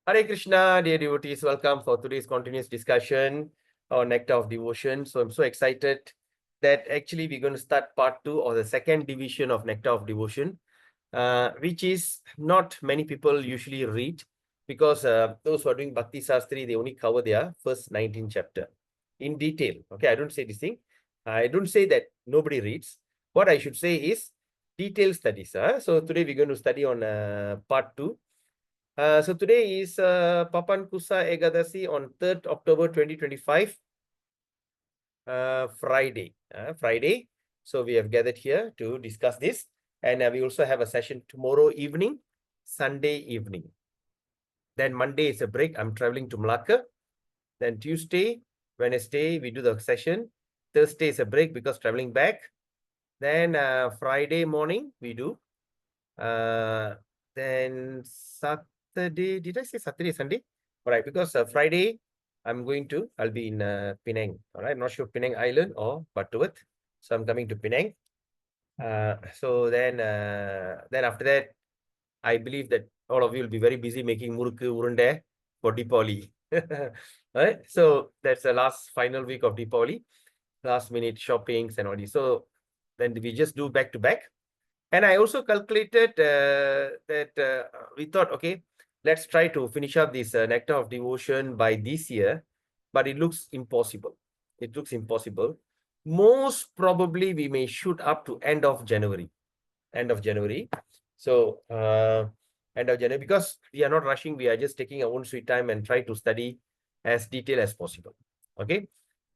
Hare Krishna, dear devotees, welcome for today's continuous discussion on Nectar of Devotion. So I'm so excited that actually we're going to start part 2 or the second division of Nectar of Devotion, which is not many people usually read because those who are doing Bhakti Sastri, they only cover their first 19 chapter in detail. Okay, I don't say this thing. I don't say that nobody reads. What I should say is detailed studies. So today we're going to study on part 2. So today is Papan Kusa Ekadasi on 3rd October 2025, Friday. Friday. So we have gathered here to discuss this. And we also have a session tomorrow evening, Sunday evening. Then Monday is a break. I'm traveling to Malacca. Then Tuesday, Wednesday, we do the session. Thursday is a break because traveling back. Then Friday morning, we do. Then Saturday, did I say Saturday, Sunday? All right, because Friday, I'll be in Penang. All right, I'm not sure Penang Island or Butterworth. So I'm coming to Penang. So then after that, I believe that all of you will be very busy making murukku urunde for Deepavali. Right? So that's the last final week of Deepavali, last minute shoppings and all this. So then we just do back to back. And I also calculated that we thought, okay, let's try to finish up this Nectar of Devotion by this year, but it looks impossible. It looks impossible. Most probably we may shoot up to end of January. End of January. So end of January, because we are not rushing, we are just taking our own sweet time and try to study as detailed as possible. Okay.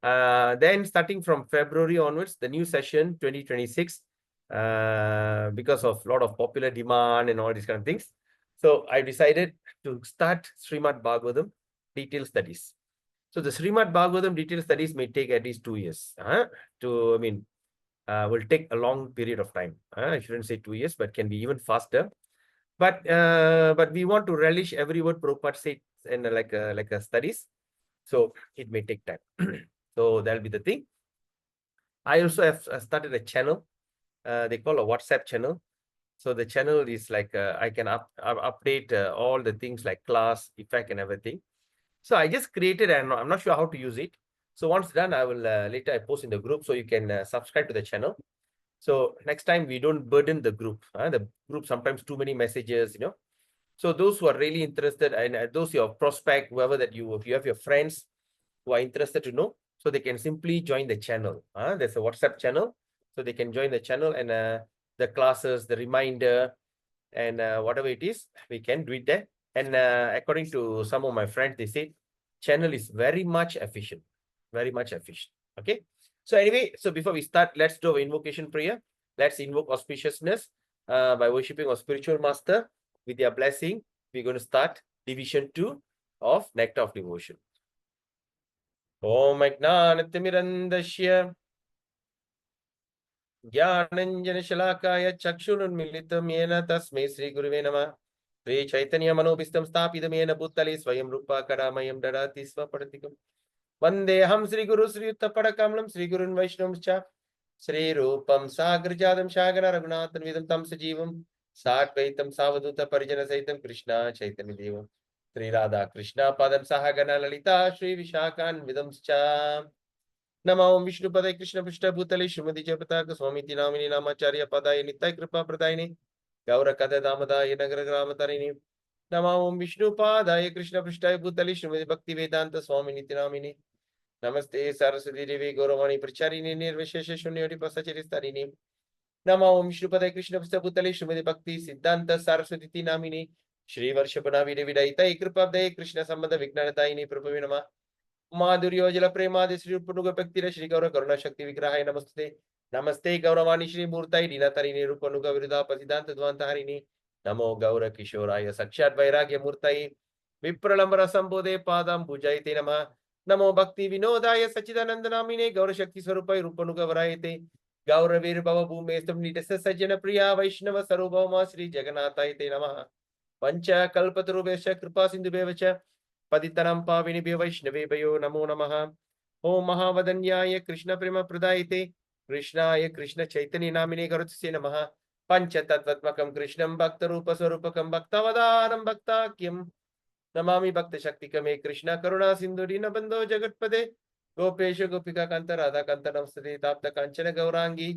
Then starting from February onwards, the new session 2026, because of a lot of popular demand and all these kind of things. So I decided to start Srimad Bhagavatam detailed studies. So the Srimad Bhagavatam detailed studies may take at least 2 years. Will take a long period of time. I shouldn't say 2 years, but can be even faster. But we want to relish every word Prabhupada said in like a studies. So it may take time. So that'll be the thing. I also have started a channel. They call a WhatsApp channel. So the channel is like I can update all the things like class, effect, and everything. So I just created, and I'm not sure how to use it. So once done, I will later I post in the group so you can subscribe to the channel. So next time we don't burden the group. The group sometimes too many messages, you know. So those who are really interested, and those your prospect, whoever that if you have your friends who are interested to know, so they can simply join the channel. There's a WhatsApp channel, so they can join the channel, and the classes, the reminder, and whatever it is, we can do it there. And according to some of my friends, they say channel is very much efficient, very much efficient. Okay. So anyway, so before we start, let's do an invocation prayer. Let's invoke auspiciousness by worshipping our spiritual master with their blessing. We're going to start division 2 of Nectar of Devotion. Om Ajnanatimirandasya Jnananjanashalakaya Chakshurunmilitam Yena Tasmai Sri Guruve Namah. Sri Chaitanya Manobhistam Sthapitam Yena Bhutale Swayam Rupa Karamayam Dadati Swapadatikum. Vandeham Sri Guru Sri Uttapadakamalam Sri Gurun Vaishnavamcha Sri Rupam Sagrajadam Shagana Raghunathan Vidam Tam Sajivam Satvaitam Savaduta Parijana Saitam Krishna Chaitanya Devam Sri Radha Krishna Padam Sahagana Lalita Sri Vishakan Vidam Cha Namo Vishnu Padai Krishna Prishta Bhutale Srimati Jayapataka Swami Tinamini Namacharya Padai Nitai Kripa Pradayini Gaura Kata Damadaya Nagara Gramatarini Namo Vishnu Padaya Krishna Prishta Bhutale Srimati Bhakti Vedanta Swami Nitinamini Namaste Saraswati Devi Gauravani Pracharini Nirvishesha Shunyoti Pasacharistarini Namo Vishnu Padaya Krishna Prishta Bhutale Srimati Bhakti Siddhanta Saraswati Namini Shri Varshapana Vidai Kripa Day Krishna Sambandha Vignanatayini Prabhu Nama माधुर्योजल प्रेमादि Shri रूपनुग व्यक्ति श्री गौर करुणा शक्ति विग्रहाय नमस्ते नमस्ते गौरवाणी श्री मूर्ताय दीनतरिणी रूपनुग विरुद्धा पतिदांत द्वांतहरिणी नमो गौर किशोराय साक्षात् वैराग्य मूर्तये विप्रलंबर संबोधे पादं पूजयते नमः नमो भक्ति विनोदाय सच्चिदानंद नामिने गौर शक्ति स्वरूपाय रूपनुग वरायते गौरवीर भव भूमेस्तम नितस्य सज्जन प्रिया वैष्णव सर्वभौमा श्री जगन्नाथाय ते नमः पंच कल्पतरुभ्यश्च कृपा सिन्धुभ्यश्च पतितनं पावनेभ्यो वैष्णवेभ्यो नमो नमः ओम महावदन्याय कृष्ण प्रेम प्रदायते कृष्णाय कृष्ण चैतन्य नामिने गरुत्से नमः पंच तत्त्वात्मकं कृष्णं भक्त रूप स्वरूपकं भक्तवदानं भक्ताख्यं नमामि भक्त शक्ति कमे कृष्ण करुणा सिंधु दीनबंधो जगत्पदे गोपेश गोपिका कांत राधा कांत नमस्ते ताप्त कांचन गौरांगी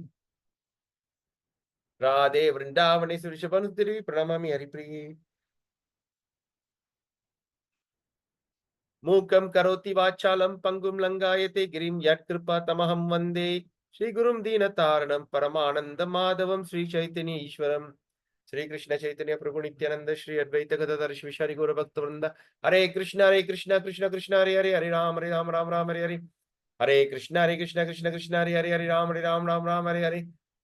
राधे वृंदावनेश्वरी शुभनुद्री प्रणमामि हरिप्रिये मूकं करोति वाचालं पंगुं लंगायते गिरिं यत्कृपा तमहं वन्दे श्रीगुरुं दीनतारणं परमानंद माधवं श्री चैतन्य ईश्वरं श्री कृष्ण चैतन्य प्रभु नित्यानंद श्री अद्वैत गदाधर श्री विशारी गौर भक्त वृंद हरे कृष्ण कृष्ण कृष्ण हरे हरे हरे राम राम हरे हरे हरे कृष्ण कृष्ण कृष्ण हरे राम राम हरे हरे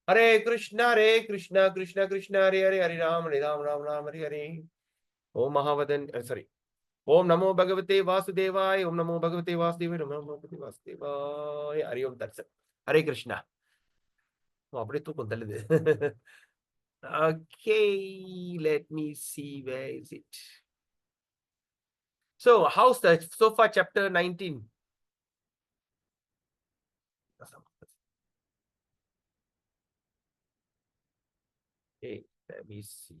हरे कृष्ण कृष्ण हरे राम हरे हरे ओम महावदन सॉरी ओम नमो भगवते वासुदेवाय ओम नमो भगवते वासुदेवाय ओम नमो भगवते वासुदेवाय हरि ओम तत्सत हरे कृष्णा அப்படியே தூக்கம் தள்ளுது Okay, let me see where is it. So how's the so far chapter 19? Hey, let me see.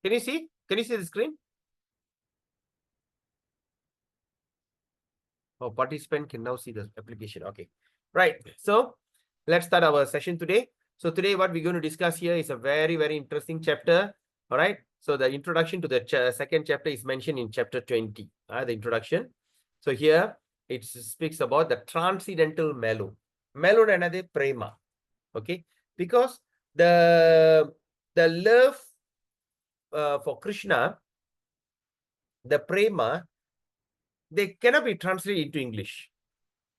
Can you see? Can you see the screen? Oh, participant can now see the application. Okay, right. So let's start our session today. So today what we're going to discuss here is a very, very interesting chapter. All right. So the introduction to the second chapter is mentioned in chapter 20, the introduction. So here it speaks about the transcendental mellow. Mellow another prema. Okay. Because the love for Krishna, the prema, they cannot be translated into English.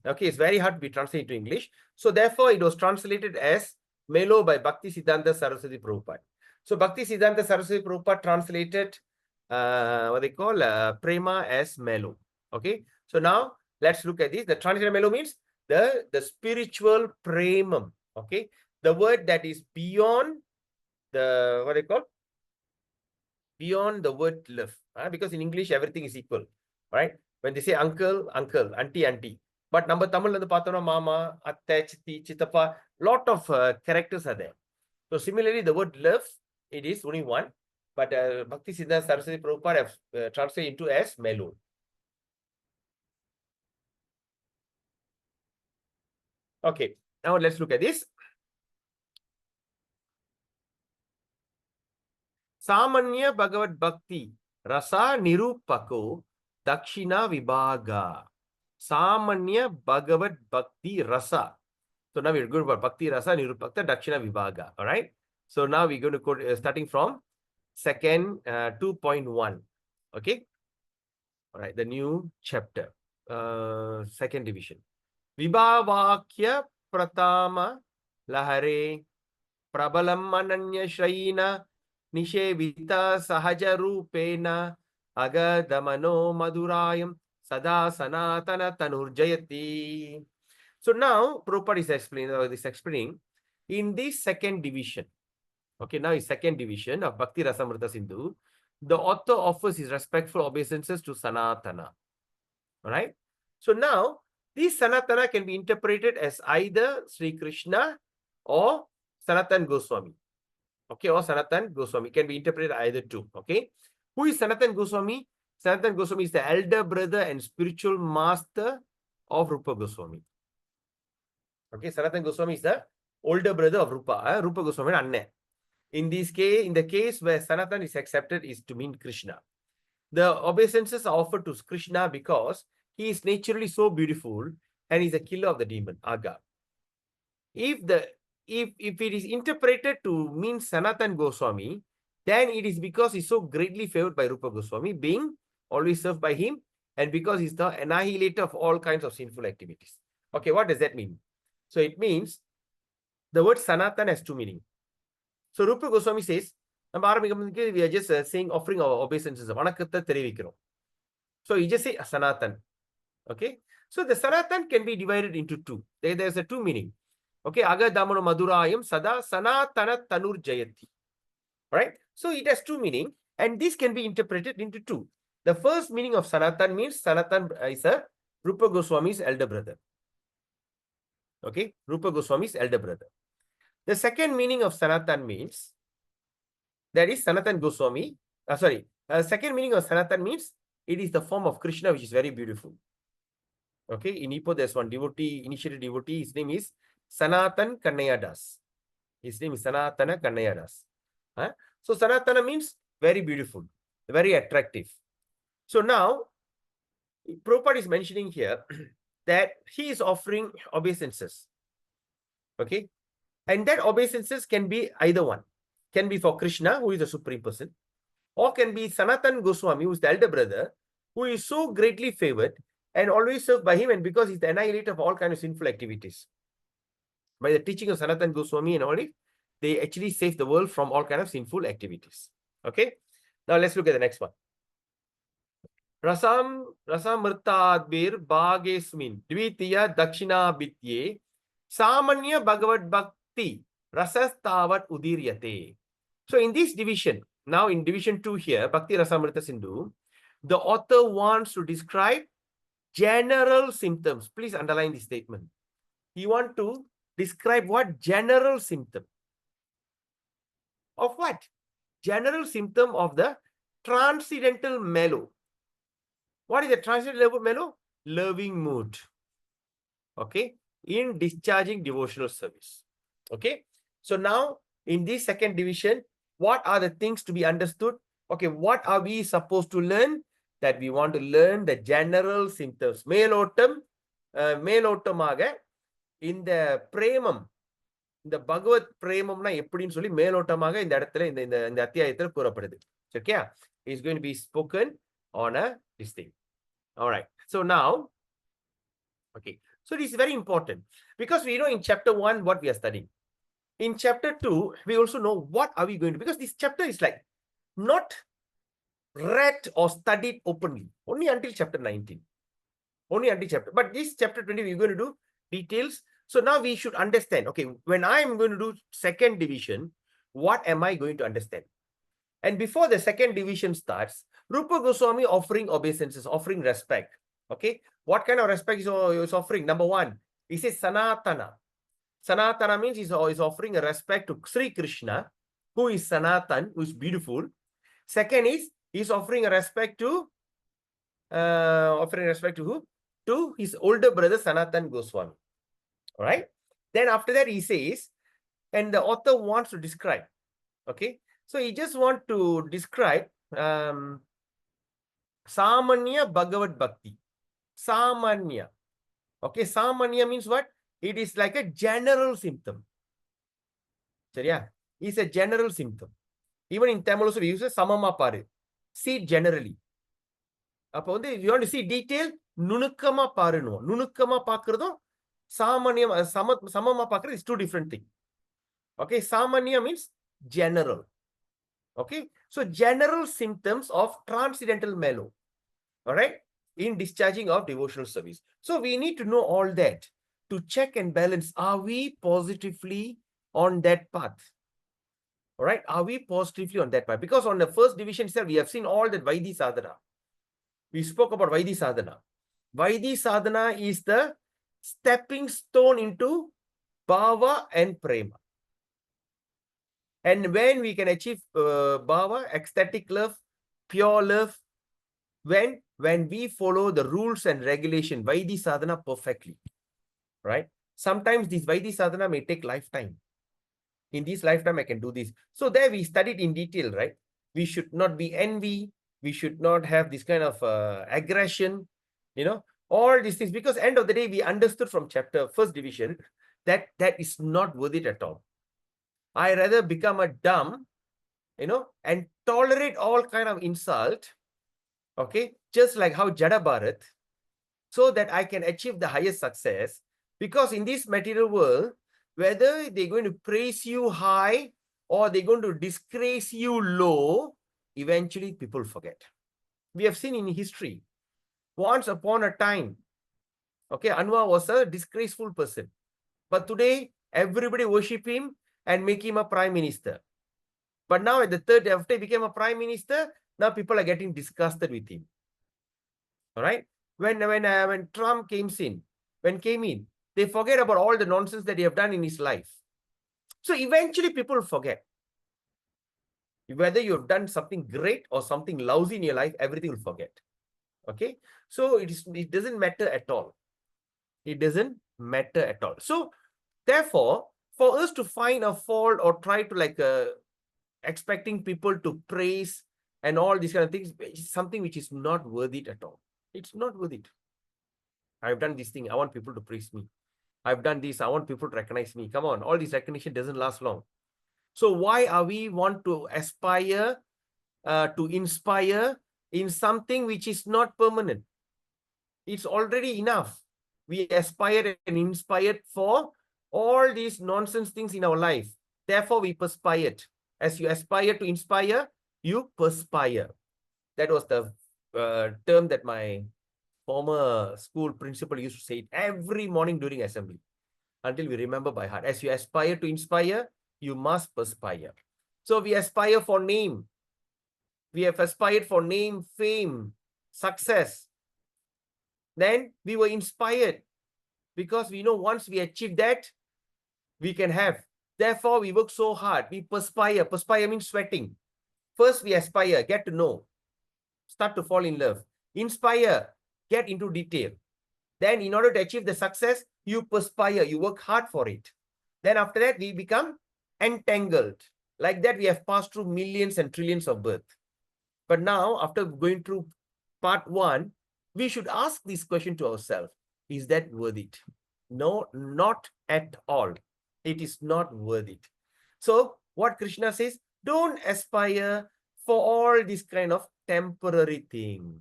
Okay, it's very hard to be translated into English. So therefore, it was translated as Melo by Bhakti Siddhanta Saraswati Prabhupada. So Bhakti Siddhanta Saraswati Prabhupada translated what they call Prema as Melo. Okay, so now let's look at this. The translated Melo means the spiritual Premam. Okay, the word that is beyond the what they call beyond the word love. Because in English everything is equal, right? When they say uncle, uncle, auntie, auntie. But நம்ம தமிழ்ல இருந்து பார்த்தோம்னா மாமா, அத்தை, சித்தி, சித்தப்பா, lot of characters are there. So similarly, the word love, it is only one, but Bhakti Siddhanta Saraswati Prabhupada have translated into as mellow. Okay, now let's look at this. Samanya Bhagavad Bhakti Rasa Nirupako Dakshina Vibhaga. Samanya Bhagavad Bhakti Rasa. So now we're going for Bhakti Rasa Nirupakta Dakshina Vibhaga. All right. So now we're going to go starting from second 2.1. Okay. All right. The new chapter. Second division. Vibhavakya Pratama Lahare Prabalam Ananya Shrayina Nishevita Sahaja Rupena Agadamano Madurayam Sada Sanatana Tanurjayati. So now Prabhupada is explaining in this second division. Okay, now is second division of Bhakti Rasamrita Sindhu. The author offers his respectful obeisances to Sanatana. All right. So now this Sanatana can be interpreted as either Sri Krishna or Sanatan Goswami. Okay, or Sanatan Goswami can be interpreted either two. Okay. Who is Sanatan Goswami? Sanatan Goswami is the elder brother and spiritual master of Rupa Goswami. Okay, Sanatan Goswami is the older brother of Rupa. Rupa Goswami Anne. In this case, in the case where Sanatan is accepted, is to mean Krishna. The obeisances are offered to Krishna because he is naturally so beautiful and is a killer of the demon, Aga. If it is interpreted to mean Sanatan Goswami, then it is because he's so greatly favored by Rupa Goswami, being always served by him, and because he's the annihilator of all kinds of sinful activities. Okay, what does that mean? So it means the word Sanatan has two meanings. So Rupa Goswami says, we are just saying, offering our obeisances. So you just say Sanatan. Okay. So the Sanatan can be divided into two. There's a two meaning. Okay. Aga Damano Madurayam Sada Sanatana Tanur Jayati. Right. So it has two meaning, and this can be interpreted into two. The first meaning of Sanatan means Sanatan is a Rupa Goswami's elder brother. Okay. Rupa Goswami's elder brother. The second meaning of Sanatan means, that is Sanatan Goswami. Second meaning of Sanatan means it is the form of Krishna, which is very beautiful. Okay, in Ipoh, there's one devotee, initiated devotee, his name is Sanatan Kannaya Das. His name is Sanatana Kannaya Das. Huh? So Sanatana means very beautiful, very attractive. So now, Prabhupada is mentioning here that he is offering obeisances. Okay, and that obeisances can be either one. Can be for Krishna, who is the supreme person, or can be Sanatan Goswami, who is the elder brother, who is so greatly favored and always served by him, and because he's the annihilator of all kinds of sinful activities. By the teaching of Sanatan Goswami and all it, they actually save the world from all kinds of sinful activities. Okay, now let's look at the next one. Rasamrtadbir Bhagesmin Dvitiya Dakshina Bitye Samanya Bhagavad Bhakti Rasastavat Udiryate. So in this division, now in division 2 here, Bhakti Rasamrita Sindhu, the author wants to describe general symptoms. Please underline this statement. He wants to describe what general symptom of what? General symptom of the transcendental mellow. What is the transcendental mellow? Loving mood. Okay, in discharging devotional service. Okay, so now in this second division, what are the things to be understood? Okay, what are we supposed to learn? That we want to learn the general symptoms. மேலோட்டமாக இந்த பிரேமம், இந்த பகவத் பிரேமம்னா எப்படின்னு சொல்லி மேலோட்டமாக இந்த இடத்துல இந்த அத்தியாயத்தில் கூறப்படுது. Okay, is going to be spoken on a this thing. All right, so now, okay, so this is very important because we know in chapter 1 what we are studying. In chapter 2, we also know what are we going to, because this chapter is like not read or studied openly, only until chapter 19. Only until chapter, but this chapter 20, we're going to do details. So now we should understand, okay, when I'm going to do second division, what am I going to understand? And before the second division starts, Rupa Goswami offering obeisances, offering respect. Okay, what kind of respect is offering? Number one, he says Sanatana. Sanatana means he's offering a respect to Sri Krishna, who is Sanatan, who is beautiful. Second is he's offering a respect to who? To his older brother Sanatan Goswami. All right. Then after that he says, and the author wants to describe. Okay, so he just wants to describe Samanya Bhagavad Bhakti. Samanya. Okay, Samanya means what? It is like a general symptom. So yeah, it's a general symptom. Even in Tamil also we use Samama Paru. See generally. If you want to see detail, Nunukama Paruno. Nunukama Pakrado, Samanya Samama Pakra is two different things. Okay, Samanya means general. Okay, so general symptoms of transcendental mellow. All right, in discharging of devotional service. So we need to know all that to check and balance. Are we positively on that path? All right, are we positively on that path? Because on the first division itself, we have seen all that Vaidhi Sadhana. We spoke about Vaidhi Sadhana. Vaidhi Sadhana is the stepping stone into Bhava and Prema. And when we can achieve Bhava, ecstatic love, pure love, when we follow the rules and regulation, Vaidhi Sadhana perfectly, right? Sometimes this Vaidhi Sadhana may take lifetime. In this lifetime, I can do this. So there we studied in detail, right? We should not be envy. We should not have this kind of aggression, you know, all these things. Because end of the day, we understood from chapter first division that that is not worth it at all. I rather become a dumb, you know, and tolerate all kind of insult, okay, just like how Jada Bharat, so that I can achieve the highest success. Because in this material world, whether they're going to praise you high or they're going to disgrace you low, eventually people forget. We have seen in history, once upon a time, okay, Anwar was a disgraceful person. But today, everybody worship him and make him a prime minister. But now at the third, after he became a prime minister, now people are getting disgusted with him. All right. When Trump came in, they forget about all the nonsense that he have done in his life. So eventually people will forget. Whether you've done something great or something lousy in your life, everything will forget. Okay. So it doesn't matter at all. It doesn't matter at all. So therefore, for us to find a fault or try to expecting people to praise and all these kind of things, is something which is not worth it at all. It's not worth it. I've done this thing. I want people to praise me. I've done this. I want people to recognize me. Come on. All this recognition doesn't last long. So why are we want to aspire, to inspire in something which is not permanent? It's already enough. We aspire and inspired for all these nonsense things in our life. Therefore, we perspire. As you aspire to inspire, you perspire. That was the term that my former school principal used to say it every morning during assembly, until we remember by heart. As you aspire to inspire, you must perspire. So we aspire for name. We have aspired for name, fame, success. Then we were inspired because we know once we achieve that, we can have. Therefore, we work so hard. We perspire. Perspire means sweating. First, we aspire, get to know, start to fall in love. Inspire, get into detail. Then in order to achieve the success, you perspire, you work hard for it. Then after that, we become entangled. Like that, we have passed through millions and trillions of birth. But now, after going through part 1, we should ask this question to ourselves. Is that worth it? No, not at all. It is not worth it. So what Krishna says, don't aspire for all this kind of temporary thing.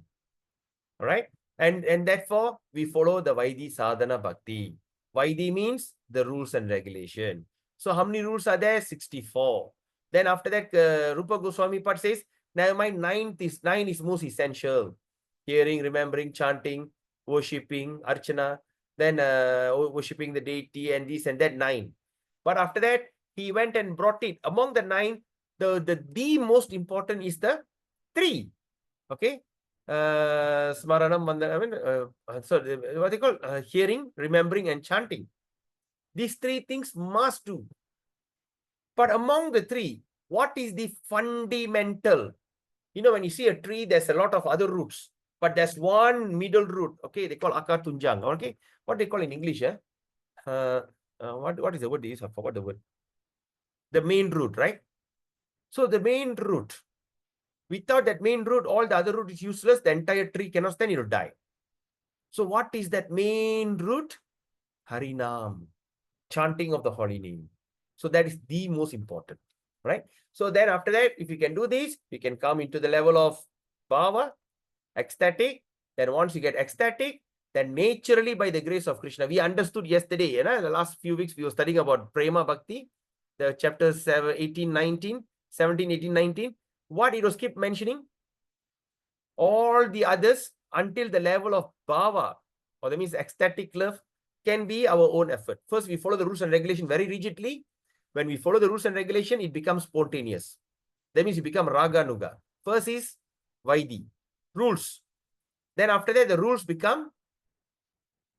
All right. And therefore, we follow the Vaidhi Sadhana Bhakti. Vaidhi means the rules and regulation. So how many rules are there? 64. Then after that, Rupa Goswami Pad says, never mind, 9 is most essential. Hearing, remembering, chanting, worshipping, archana, then worshipping the deity and this and that, 9. But after that, he went and brought it. Among the 9, the most important is the 3. Okay. Smaranam, what they call hearing, remembering, and chanting. These 3 things must do. But among the 3, what is the fundamental? You know, when you see a tree, there's a lot of other roots, but there's one middle root. Okay, they call akar tunjang. Okay, what they call in English? What is the word they use? I forgot the word. The main root, right? So the main root. Without that main root, all the other root is useless. The entire tree cannot stand, it will die. So what is that main root? Harinam, chanting of the holy name. So that is the most important, right? So then after that, if you can do this, you can come into the level of bhava, ecstatic. Then once you get ecstatic, then naturally by the grace of Krishna, we understood yesterday, you know, the last few weeks we were studying about Prema Bhakti, the chapters 18, 19, 17, 18, 19. What it was keep mentioning? All the others until the level of bhava, or that means ecstatic love, can be our own effort. First, we follow the rules and regulation very rigidly. When we follow the rules and regulation, it becomes spontaneous. That means you become raga nuga. First is Vaidhi, rules. Then after that, the rules become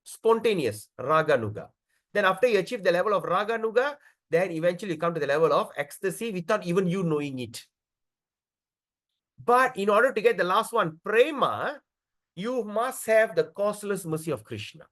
spontaneous, raga nuga. Then after you achieve the level of raga nuga, then eventually you come to the level of ecstasy without even you knowing it. But in order to get the last one, prema, you must have the causeless mercy of Krishna.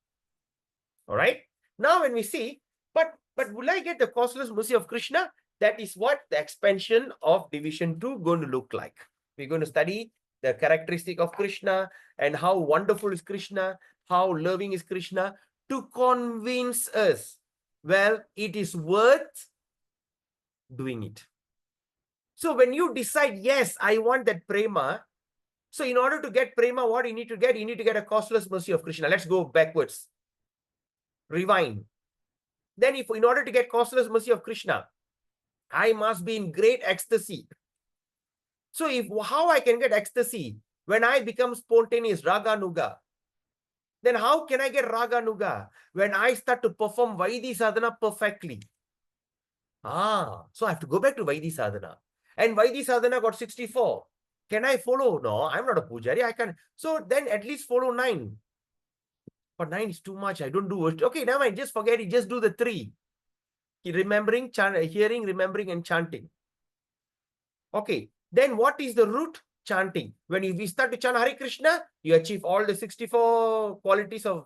All right. Now when we see, but will I get the causeless mercy of Krishna? That is what the expansion of division 2 going to look like. We're going to study the characteristic of Krishna and how wonderful is Krishna, how loving is Krishna, to convince us, well, it is worth doing it. So when you decide, yes, I want that prema. So in order to get prema, what you need to get? You need to get a causeless mercy of Krishna. Let's go backwards. Rewind. Then if in order to get causeless mercy of Krishna, I must be in great ecstasy. So how I can get ecstasy? When I become spontaneous, raga nuga. Then how can I get raga nuga? When I start to perform Vaidhi sadhana perfectly. So I have to go back to Vaidhi sadhana. And Vaidhi sadhana got 64. Can I follow? No, I'm not a pujari. I can. So then at least follow 9. But 9 is too much. I don't do it. Okay, never mind. Just forget it. Just do the 3. remembering, hearing, remembering, and chanting. Okay, then what is the root? Chanting. When we start to chant Hare Krishna, you achieve all the 64 qualities of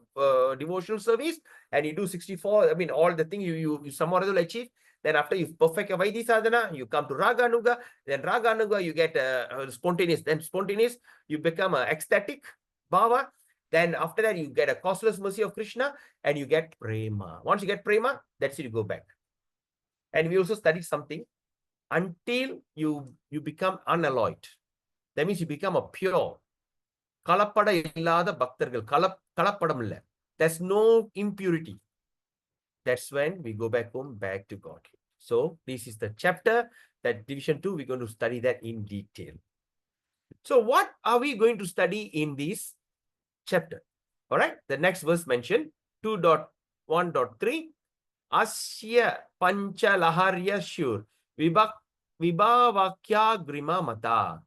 devotional service, and you do 64, I mean, all the things you some or other will achieve. Then after you perfect your Vaidhi sadhana, you come to Raga Anuga. Then Raga Anuga, you get spontaneous. Then spontaneous, you become ecstatic bhava. Then after that, you get a causeless mercy of Krishna, and you get prema. Once you get prema, that's it, you go back. And we also studied something until you become unalloyed. That means you become a pure. கலப்பட இல்லாத பக்தர்கள். கலப்படம் இல்ல. There's no impurity. That's when we go back home, back to God. So this is the chapter, that division 2, we're going to study that in detail. So what are we going to study in this chapter? All right, the next verse mentioned 2.1.3, asya panchalaharya shur vibhavakya grima mata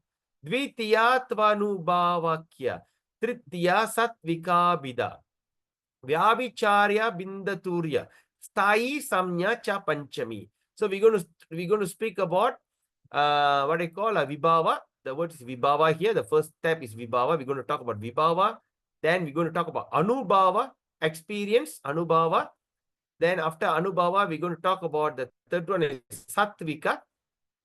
dvitiya tvanubhavakya tritiya satvika bida vyabicharya bindaturya sthai samnya cha panchami. So we're going to speak about what I call a vibhava. The word is vibhava here. The first step is vibhava. We're going to talk about vibhava. Then we're going to talk about anubhava, experience, anubhava. Then after anubhava, we're going to talk about the third one is sattvika.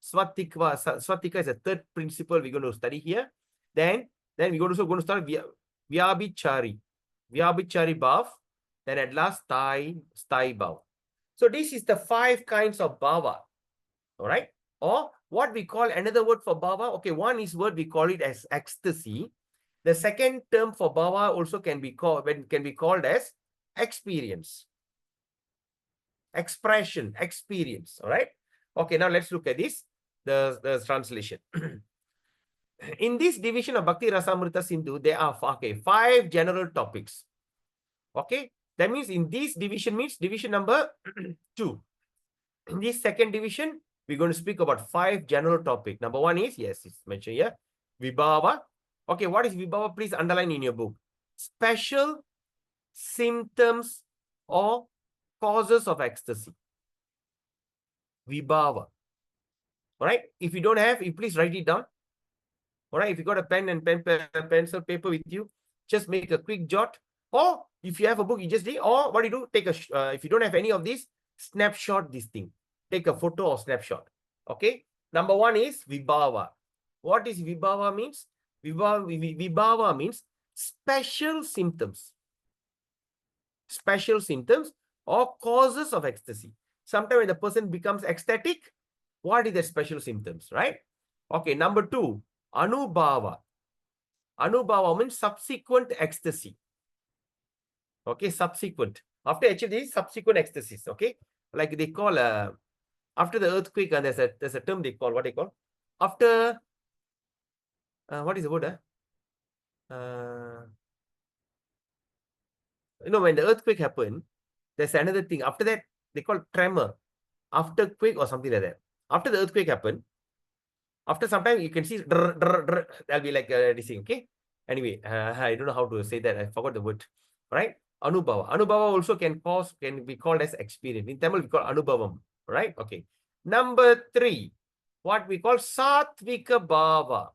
Swatika is a third principle we're going to study here. Then we're also going to start vyabhichari bhav. Then at last sthai bhav. So this is the 5 kinds of bhava. All right, or what we call another word for bhava. Okay, one is word we call it as ecstasy. The second term for bhava also can be called as experience, expression, experience. All right. Okay, now let's look at this, the translation. In this division of Bhakti Rasamrita Sindhu, there are 5 general topics. Okay, that means in this division means division number 2. In this second division, we're going to speak about 5 general topics. Number 1 is, yes, it's mentioned here, vibhava. Okay, what is vibhava? Please underline in your book. Special symptoms or causes of ecstasy. Vibhava. All right, if you don't have, you please write it down. All right, if you got a pen and pencil paper with you, just make a quick jot. Or if you have a book, you just read. Or what do you do? Take a if you don't have any of these, snapshot this thing. Take a photo or snapshot. Okay. Number 1 is vibhava. What is vibhava means? Vibhava means special symptoms. Special symptoms or causes of ecstasy. Sometimes when the person becomes ecstatic, what is the special symptoms, right? Okay. Number 2, anubhava. Anubhava means subsequent ecstasy. Okay, subsequent. After achieve these subsequent ecstasies, okay? Like they call after the earthquake, and there's a term they call, what they call? After what is the word? When the earthquake happened, there's another thing. After that, they call tremor. After quake or something like that. After the earthquake happened, after some time, you can see that'll be like this thing, okay? Anyway, I don't know how to say that. I forgot the word. Right? Anubhava. Anubhava also can be called as experience. In Tamil, we call anubhavam. Right? Okay. Number 3, what we call sattvika bhava.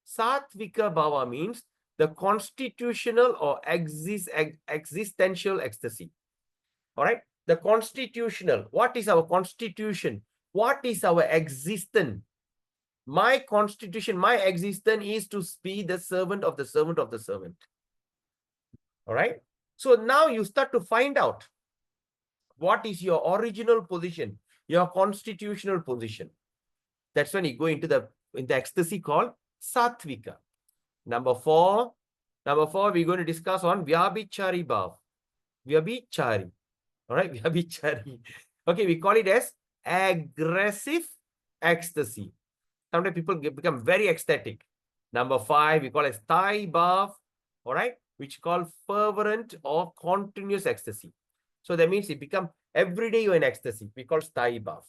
Sattvika bhava means the constitutional or existential ecstasy. All right? The constitutional. What is our constitution? What is our existence? My constitution, my existence is to be the servant of the servant of the servant. All right. So now you start to find out what is your original position, your constitutional position. That's when you go into the ecstasy called sattvika. Number 4, we're going to discuss on vyabhichari bhav. Vyabhichari. All right, vyabhichari. Okay, we call it as aggressive ecstasy. Sometimes people become very ecstatic. Number 5, we call it sthai bhav. All right, which called fervent or continuous ecstasy. So that means it become every day you're in ecstasy. We call sthai bhav.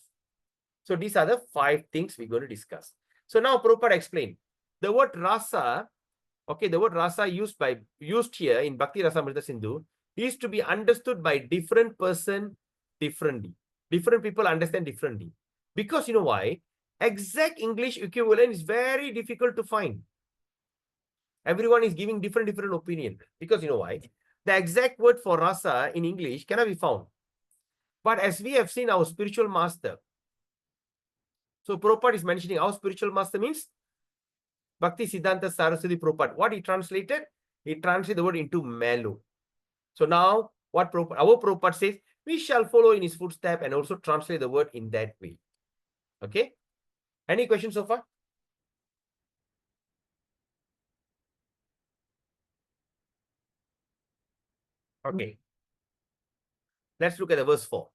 So these are the 5 things we're going to discuss. So now Prabhupada explained the word rasa. Okay, the word rasa used here in Bhakti Rasamrita Sindhu is to be understood by different person differently. Different people understand differently. Because you know why? Exact English equivalent is very difficult to find. Everyone is giving different opinion. Because you know why? The exact word for rasa in English cannot be found. But as we have seen our spiritual master, so Prabhupada is mentioning our spiritual master means Bhakti Siddhanta Saraswati Prabhupada. What he translated? He translated the word into mellow. So now what our Prabhupada says, we shall follow in his footstep and also translate the word in that way. Okay? Any questions so far? Okay. Let's look at the verse 4.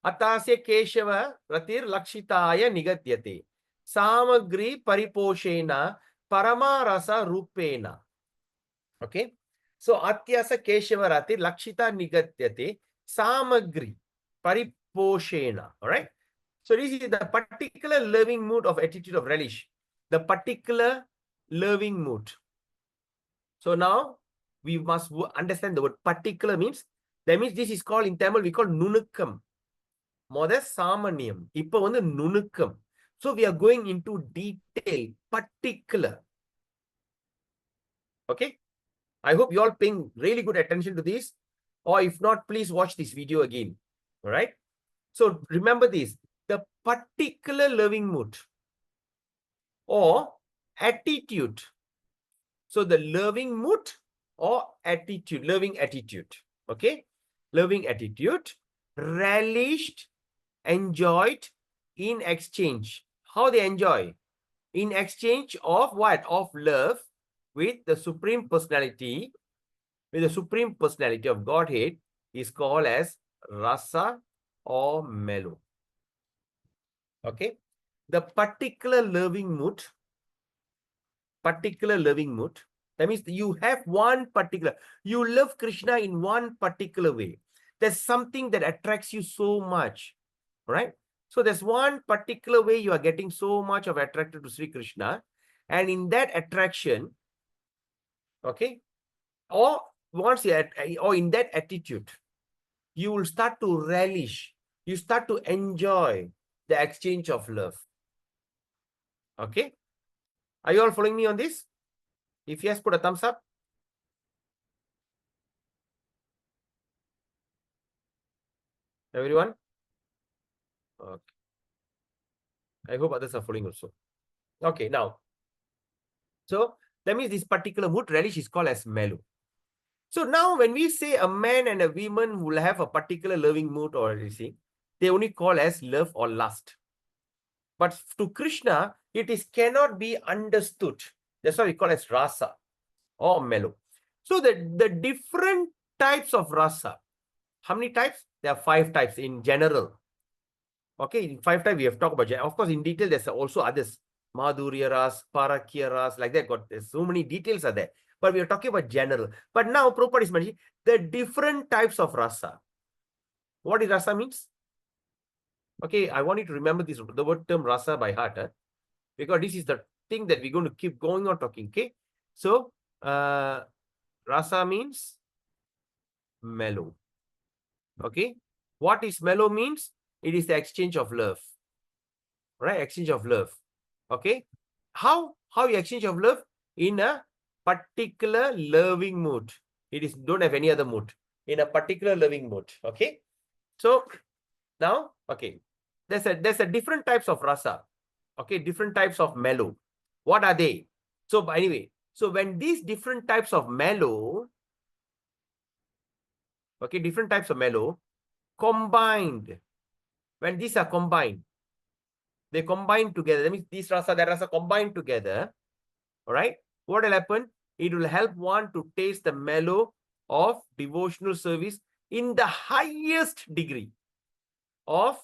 Atasya Keshava Ratir Lakshitaya Nigatyate Samagri Pariposhena Paramarasa Rupena. Okay. So Atyasa Keshava Ratir Lakshita Nigatyate Samagri Pariposhena. All right. So this is the particular loving mood of attitude of relish. The particular loving mood. So now we must understand the word particular means. That means this is called in Tamil, we call nunukam. Moda samaniyam. Ipo vandu nunukam. So we are going into detail, particular. Okay. I hope you all paying really good attention to this. Or if not, please watch this video again. All right. So remember this, the particular loving mood or attitude. So the loving mood or attitude, loving attitude. Okay. Loving attitude, relished, enjoyed in exchange. How they enjoy? In exchange of what? Of love with the Supreme Personality, with the Supreme Personality of Godhead is called as rasa or mellow. Okay. The particular loving mood, that means you have one particular, you love Krishna in one particular way. There's something that attracts you so much, right? So there's one particular way you are getting so much of attracted to Sri Krishna. And in that attraction, okay, or once you or in that attitude, you will start to relish, you start to enjoy the exchange of love. Okay. Are you all following me on this? If yes, put a thumbs up. Everyone? Okay. I hope others are following also. Okay, now. So that means this particular mood relish is called as mellow. So now when we say a man and a woman will have a particular loving mood or anything, they only call as love or lust. But to Krishna, it is cannot be understood. That's why we call as rasa or mellow. So the different types of rasa, how many types? There are 5 types in general. Okay, in 5 types we have talked about. Of course, in detail, there's also others. Madhurya ras, Parakya ras, like that. There's so many details are there. But we are talking about general. But now Prabhupada is mentioning the different types of rasa. What is rasa means? Okay, I want you to remember this, the word term rasa by heart. Because this is the thing that we're going to keep going on talking. Okay. So rasa means mellow. Okay. What is mellow means? It is the exchange of love. Right? Exchange of love. Okay. How you exchange of love? In a particular loving mood. It is don't have any other mood. In a particular loving mood. Okay. So now, okay. There's a different types of rasa. Okay, different types of mellow. What are they? So anyway, so when these different types of mellow, okay, different types of mellow combined, when these are combined, they combine together. That means these rasa, that rasa combined together. All right. What will happen? It will help one to taste the mellow of devotional service in the highest degree of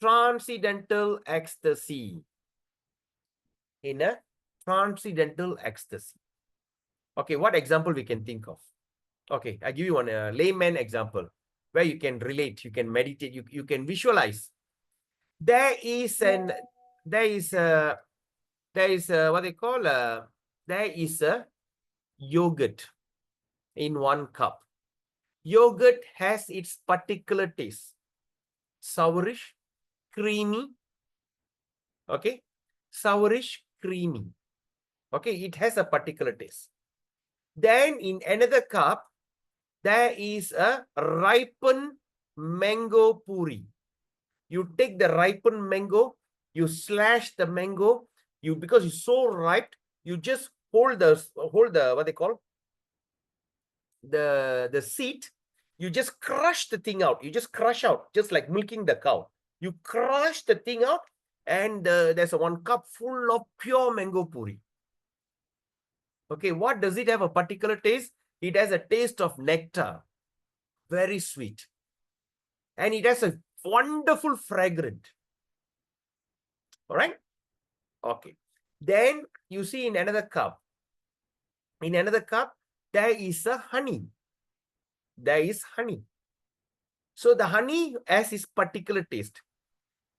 transcendental ecstasy. In a transcendental ecstasy. Okay, what example we can think of? Okay, I give you one layman example where you can relate, you can meditate, you can visualize. There is what they call there is a yogurt in one cup. Yogurt has its particular taste. sourish, creamy. Okay, sourish, creamy. Okay, it has a particular taste. Then in another cup, there is a ripened mango puri. You take the ripened mango, you slash the mango, because it's so ripe, you just hold the what they call the seed, you just crush the thing out. You just crush out, just like milking the cow. You crush the thing out, and there's a 1 cup full of pure mango puri. Okay, what does it have a particular taste? It has a taste of nectar, very sweet. And it has a wonderful fragrance. All right? Okay. Then you see in another cup. In another cup, there is a honey. There is honey. So the honey has its particular taste.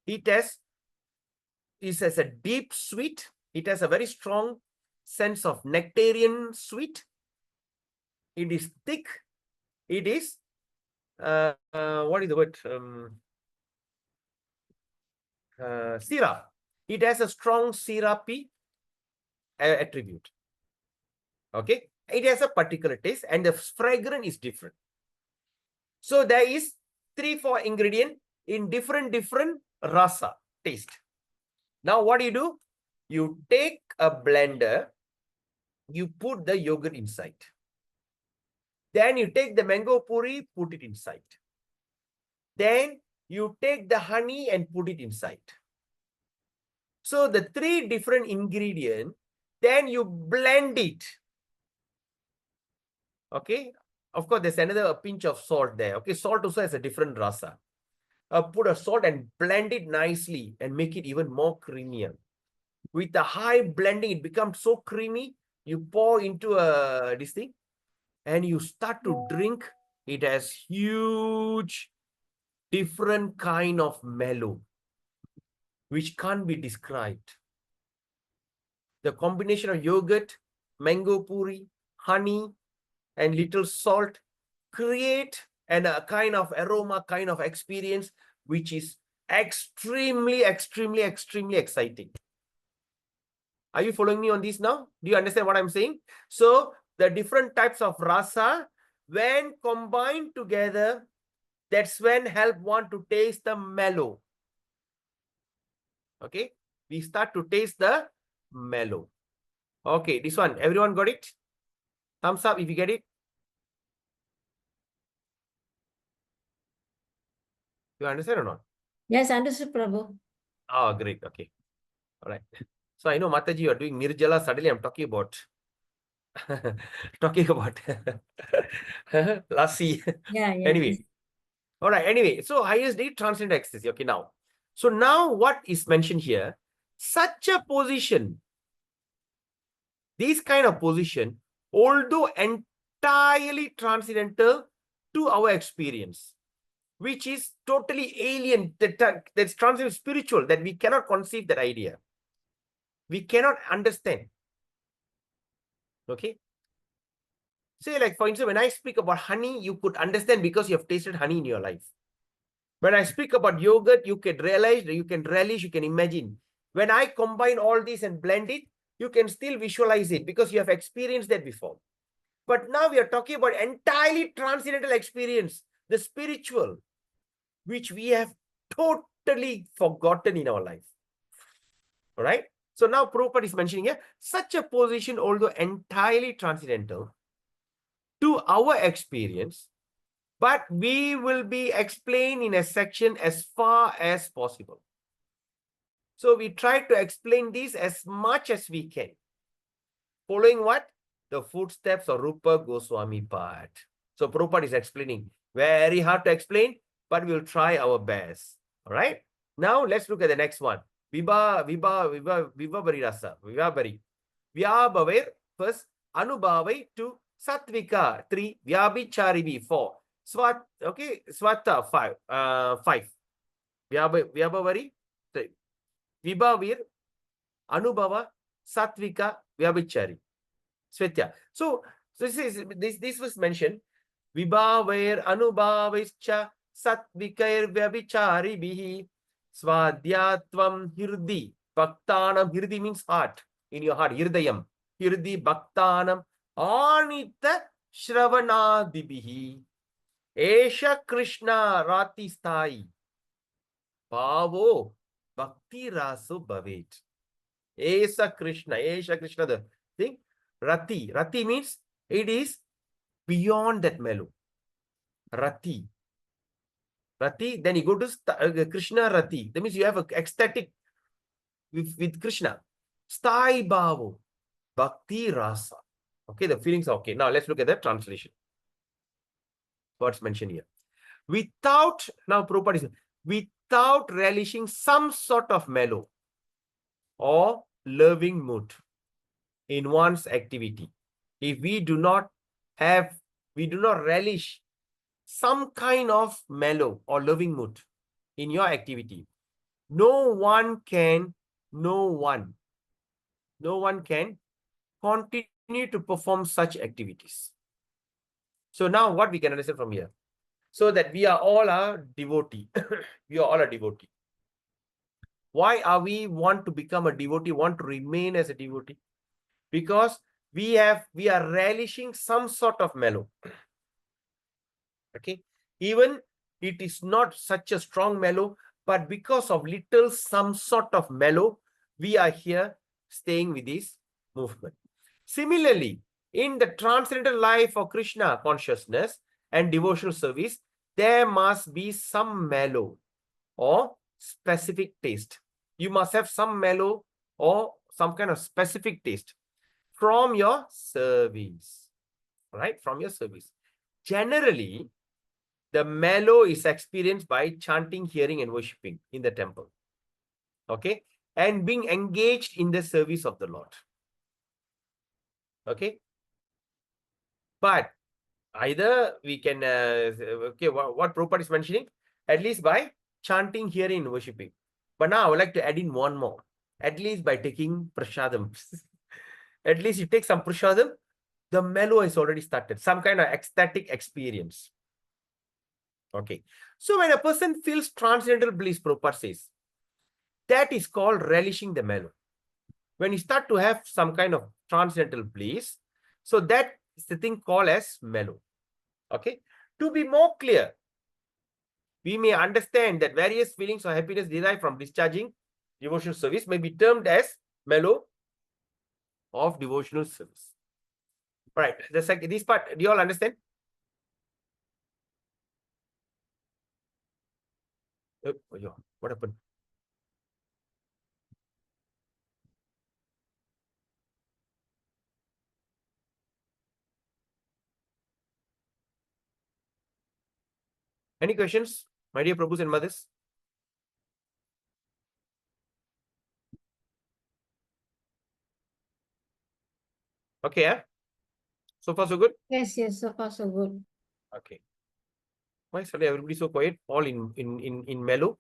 It has a deep sweet. It has a very strong sense of nectarian sweet. It is thick. It is, what is the word? Syrup. It has a strong syrupy attribute. Okay. It has a particular taste and the fragrance is different. So there is 3-4 ingredients in different rasa taste. Now what do? You take a blender, you put the yogurt inside. Then you take the mango puri, put it inside. Then you take the honey and put it inside. So the 3 different ingredients, then you blend it. Okay. Of course, there's another pinch of salt there. Okay, salt also has a different rasa. Put a salt and blend it nicely and make it even more creamier. With the high blending, it becomes so creamy. You pour into this thing and you start to drink. It has huge, different kind of mellow, which can't be described. The combination of yogurt, mango puri, honey, and little salt create a kind of aroma, kind of experience, which is extremely, extremely, extremely exciting. Are you following me on this now? Do you understand what I'm saying? So the different types of rasa, when combined together, that's when help one to taste the mellow. Okay, we start to taste the mellow. Okay, this one, everyone got it? Thumbs up if you get it. You understand or not? Yes, understood, Prabhu. Oh, great. Okay. All right. So I know Mataji, you are doing Nirjala. Suddenly I'm talking about lassi. Yeah. Anyway. All right. Anyway, so ISD transcendental ecstasy. Okay, now. So now what is mentioned here? Such a position, this kind of position, although entirely transcendental to our experience, which is totally alien, that's transcendental spiritual, that we cannot conceive that idea. We cannot understand. Okay. Say, like, for instance, when I speak about honey, you could understand because you have tasted honey in your life. When I speak about yogurt, you can realize, you can relish, you can imagine. When I combine all these and blend it, you can still visualize it because you have experienced that before. But now we are talking about entirely transcendental experience, the spiritual, which we have totally forgotten in our life. All right. So now Prabhupada is mentioning here, such a position, although entirely transcendental to our experience, but we will be explained in a section as far as possible. So we try to explain this as much as we can. Following what? The footsteps of Rupa Goswami Pad. So Prabhupada is explaining. Very hard to explain, but we'll try our best. All right. Now let's look at the next one. Vibhavari rasa. Vibhavari. Vyabhavir first. Anubhavai 2. Satvika 3. Vyabhicharivi 4. Swat, okay, Swata 5. Vyabhavari 3. Vibhavir, Anubhava, Satvika, Vyabhichari. Svetya. So this was mentioned. Vibhavir, Anubhavischa, satvikair vyabhicharibihi swadhyatvam hirdi bhaktanam. Hirdi means heart, in your heart, hirdayam. Hirdi bhaktanam anita shravanadibihi esha Krishna rati sthai bhavo bhakti raso bhavet. Esha Krishna, the thing. Rati means it is beyond that mellow. Rati, then you go to Krishna Rati. That means you have an ecstatic with Krishna. Sthai bhavo, bhakti rasa. Okay, the feelings are okay. Now let's look at the translation. What's mentioned here? Without, now Prabhupada is, without relishing some sort of mellow or loving mood in one's activity, if we do not relish some kind of mellow or loving mood in your activity, no one can continue to perform such activities. So now what we can understand from here? So that we are all a devotee. We are all a devotee. Why are we want to become a devotee, want to remain as a devotee? Because we are relishing some sort of mellow. Okay, even it is not such a strong mellow, but because of little some sort of mellow, we are here staying with this movement. Similarly, in the transcendental life of Krishna consciousness and devotional service, there must be some mellow or specific taste. You must have some mellow or some kind of specific taste from your service, right? From your service. Generally, the mellow is experienced by chanting, hearing, and worshipping in the temple. Okay? And being engaged in the service of the Lord. Okay? But either we can, okay, what Prabhupada is mentioning, at least by chanting, hearing, and worshipping. But now I would like to add in one more. At least by taking prasadam. At least you take some prasadam, the mellow has already started. Some kind of ecstatic experience. Okay. So when a person feels transcendental bliss, Prabhupada says, that is called relishing the mellow. When you start to have some kind of transcendental bliss, so that is the thing called as mellow. Okay. To be more clear, we may understand that various feelings of happiness derived from discharging devotional service may be termed as mellow of devotional service. All right. This part, do you all understand? Oh, what happened? Any questions, my dear Prabhus and mothers? Okay, yeah? So far so good? Yes, so far so good. Okay. Why suddenly everybody so quiet? All in mellow?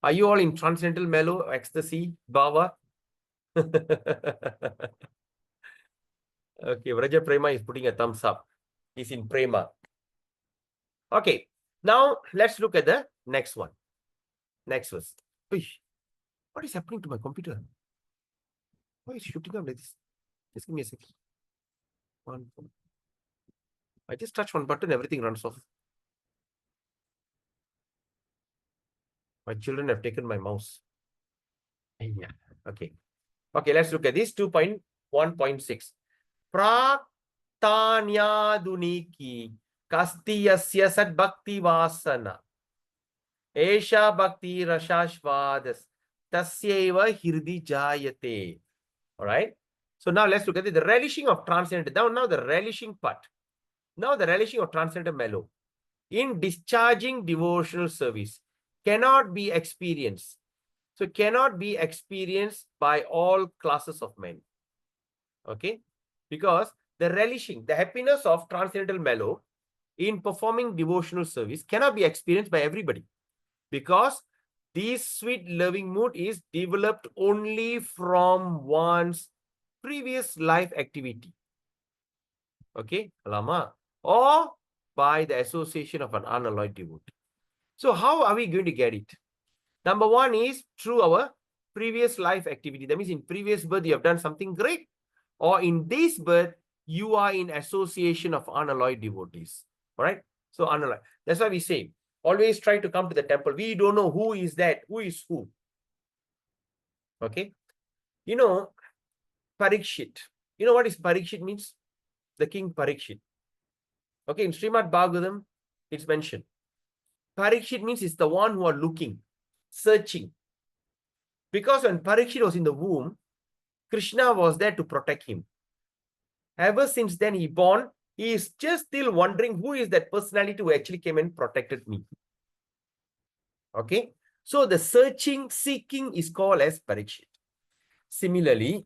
Are you all in transcendental mellow, ecstasy, bhava? Okay, Vraja Prema is putting a thumbs up. He's in Prema. Okay, now let's look at the next one. Next verse. What is happening to my computer? Why is it shooting up like this? Just give me a second. I just touch one button, everything runs off. My children have taken my mouse. Yeah. Okay. Okay, let's look at this 2.1.6. Praktanyaduniki kastiyasya sad bhakti vasana. Esha bhakti rashashvadas tasyeva hirdi jayate. All right. So now let's look at the relishing of transcendental. Now the relishing part. Now the relishing of transcendental mellow in discharging devotional service cannot be experienced. So cannot be experienced by all classes of men. Okay. Because the relishing, the happiness of transcendental mellow in performing devotional service cannot be experienced by everybody. Because this sweet loving mood is developed only from one's previous life activity. Okay, Lama, or by the association of an unalloyed devotee. So how are we going to get it? Number one is through our previous life activity. That means in previous birth, you have done something great. Or in this birth, you are in association of unalloyed devotees. All right. So unalloyed. That's why we say, always try to come to the temple. We don't know who is that, who is who. Okay. You know, Parikshit. You know what is Parikshit means? The king Parikshit. Okay. In Srimad Bhagavatam, it's mentioned. Parikshit means it's the one who are looking, searching. Because when Parikshit was in the womb, Krishna was there to protect him. Ever since then, he born, he is just still wondering who is that personality who actually came and protected me. Okay. So the searching, seeking is called as Parikshit. Similarly,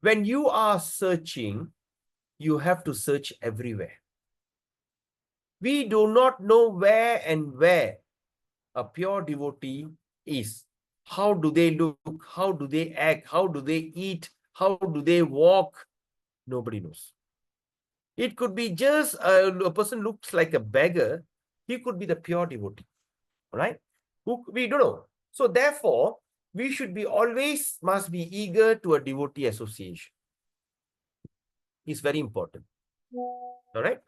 when you are searching, you have to search everywhere. We do not know where a pure devotee is. How do they look? How do they act? How do they eat? How do they walk? Nobody knows. It could be just a person looks like a beggar. He could be the pure devotee, right? We don't know. So therefore, we should be always must be eager to a devotee association. It's very important. All right.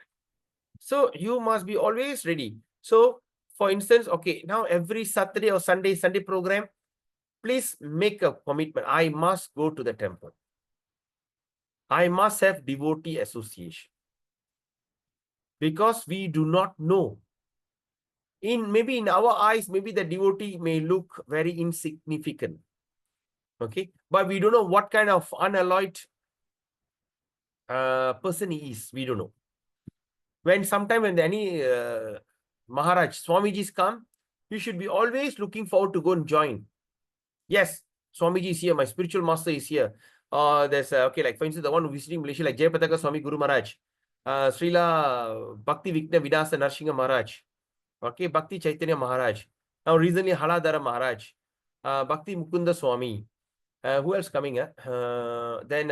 So you must be always ready. So for instance, okay, now every Saturday or Sunday program, please make a commitment. I must go to the temple. I must have devotee association. Because we do not know. Maybe in our eyes, maybe the devotee may look very insignificant. Okay. But we don't know what kind of unalloyed person he is. We don't know. When any Maharaj, Swamijis come, you should be always looking forward to go and join. Yes, Swamiji is here. My spiritual master is here. There's okay, like for instance, the one visiting Malaysia, like Jayapataka Swami Guru Maharaj, Srila Bhakti Vikna Vidasa Narsingha Maharaj, okay, Bhakti Chaitanya Maharaj. Now recently Haladhara Maharaj, Bhakti Mukunda Swami. Who else coming? Then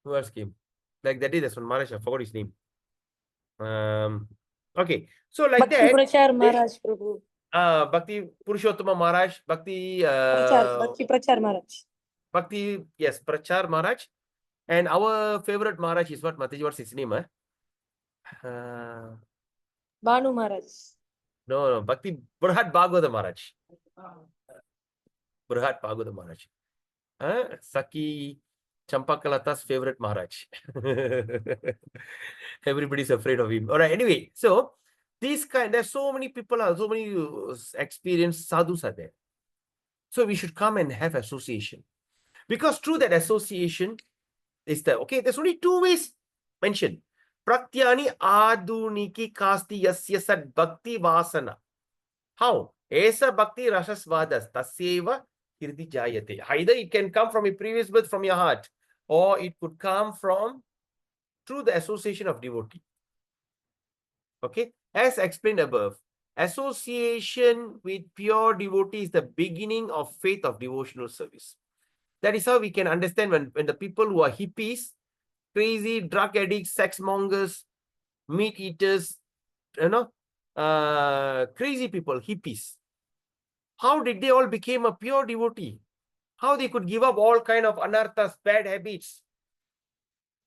who else came? Like that is one Maharaj. I forgot his name. Okay, so like Bhakti that. Prachar Maharaj Prabhu. Bhakti Purushottama Maharaj, Bhakti Bhakti Prachar Maharaj. Bhakti, yes, Prachar Maharaj. And our favorite Maharaj is what? Mataji, what's his name? Bhanu Maharaj. No, Bhakti Burhat Bhagavata Maharaj. Burhat Bhagavata Maharaj. Saki Champakalata's favorite Maharaj. Everybody's afraid of him. All right, anyway, so there's so many people, so many experienced sadhus are there. So we should come and have association. Because through that association is the, okay, there's only two ways mentioned. Pratyani aduniki kasti yasya sad bhakti vasana. How? Esa bhakti rasasvadas tasyeva kirti jayate. Either it can come from a previous birth from your heart, or it could come from through the association of devotee. Okay, as explained above, association with pure devotee is the beginning of faith of devotional service. That is how we can understand when the people who are hippies, crazy drug addicts, sex mongers, meat eaters, crazy people, hippies. How did they all become a pure devotee? How they could give up all kind of anarthas, bad habits?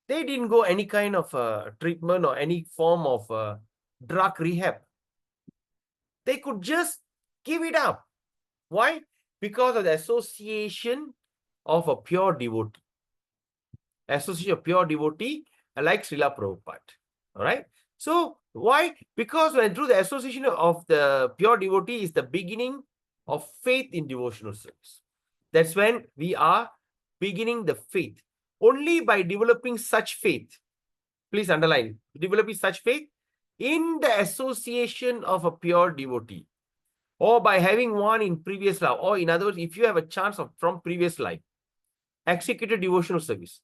They didn't go any kind of treatment or any form of drug rehab. They could just give it up. Why? Because of the association of a pure devotee. Association of pure devotee like Srila Prabhupada. All right. So why? Because when through the association of the pure devotee is the beginning of faith in devotional service. That's when we are beginning the faith. Only by developing such faith, please underline, developing such faith in the association of a pure devotee, or by having one in previous life, or in other words, if you have a chance from previous life, executed devotional service,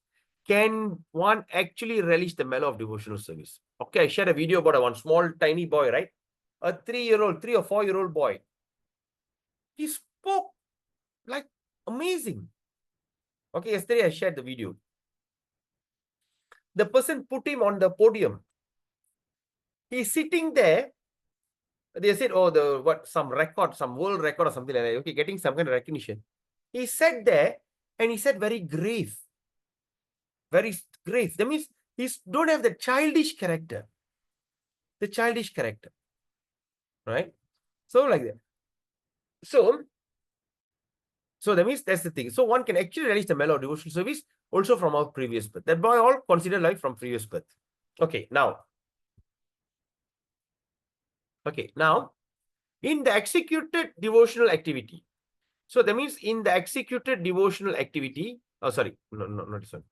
can one actually relish the mellow of devotional service? Okay, I shared a video about one small tiny boy, right? A 3 or 4-year-old boy. He spoke like amazing. Okay, yesterday I shared the video. The person put him on the podium. He's sitting there They said, oh, some record, some world record or something like that. Okay, getting some kind of recognition. He said there, and he said very grave. Very grave. That means he don't have the childish character. The childish character. Right? So like that. So that means that's the thing. So one can actually realize the mellow devotional service also from our previous birth. That boy all considered like from previous birth. Okay, now. Okay, now in the executed devotional activity. So that means in the executed devotional activity. Oh, sorry. No, not this one.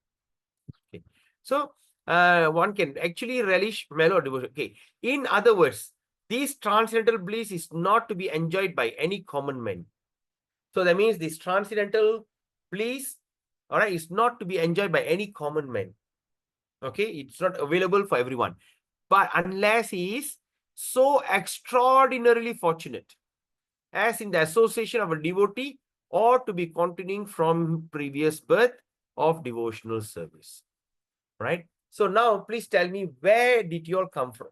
Okay. So one can actually relish mellow devotion. Okay. In other words, this transcendental bliss is not to be enjoyed by any common man. So that means this transcendental bliss, all right, is not to be enjoyed by any common man. Okay, it's not available for everyone. But unless he is so extraordinarily fortunate, as in the association of a devotee, or to be continuing from previous birth of devotional service. Right? So now please tell me, where did you all come from?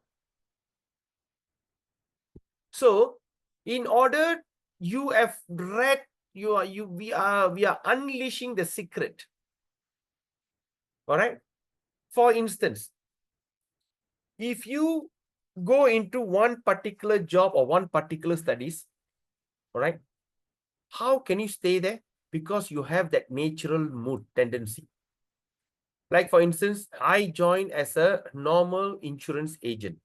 So in order, you have read, we are unleashing the secret. All right. For instance, if you go into one particular job or one particular studies, all right, how can you stay there? Because you have that natural mood tendency. Like for instance, I joined as a normal insurance agent.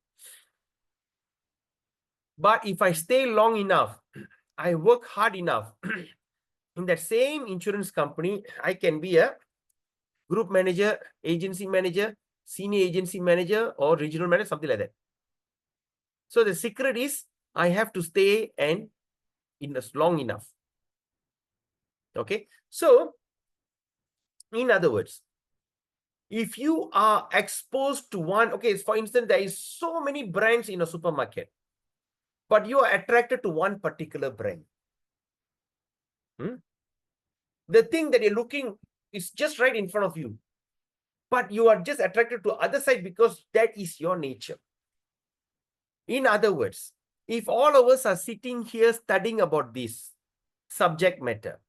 But if I stay long enough, I work hard enough, in that same insurance company, I can be a group manager, agency manager, senior agency manager, or regional manager, something like that. So the secret is I have to stay and in this long enough. Okay. So in other words, if you are exposed to one, okay, for instance, there is so many brands in a supermarket, but you are attracted to one particular brand. The thing that you're looking is just right in front of you, but you are just attracted to other side because that is your nature. In other words, if all of us are sitting here studying about this subject matter,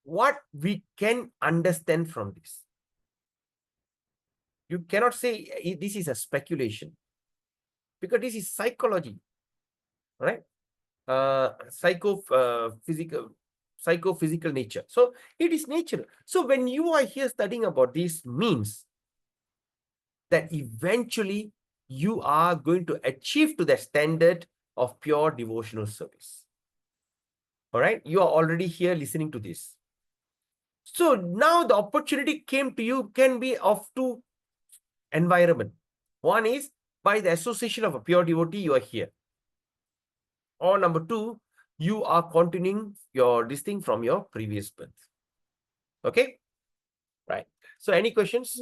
what we can understand from this? You cannot say this is a speculation, because this is psychology, right? Psychophysical nature. So it is nature. So when you are here studying about this, means that eventually you are going to achieve to the standard of pure devotional service. All right, you are already here listening to this. So now the opportunity came to you, can be of two environment. One is by the association of a pure devotee, you are here. Or number two, you are continuing your this thing from your previous birth. Okay, right. So any questions?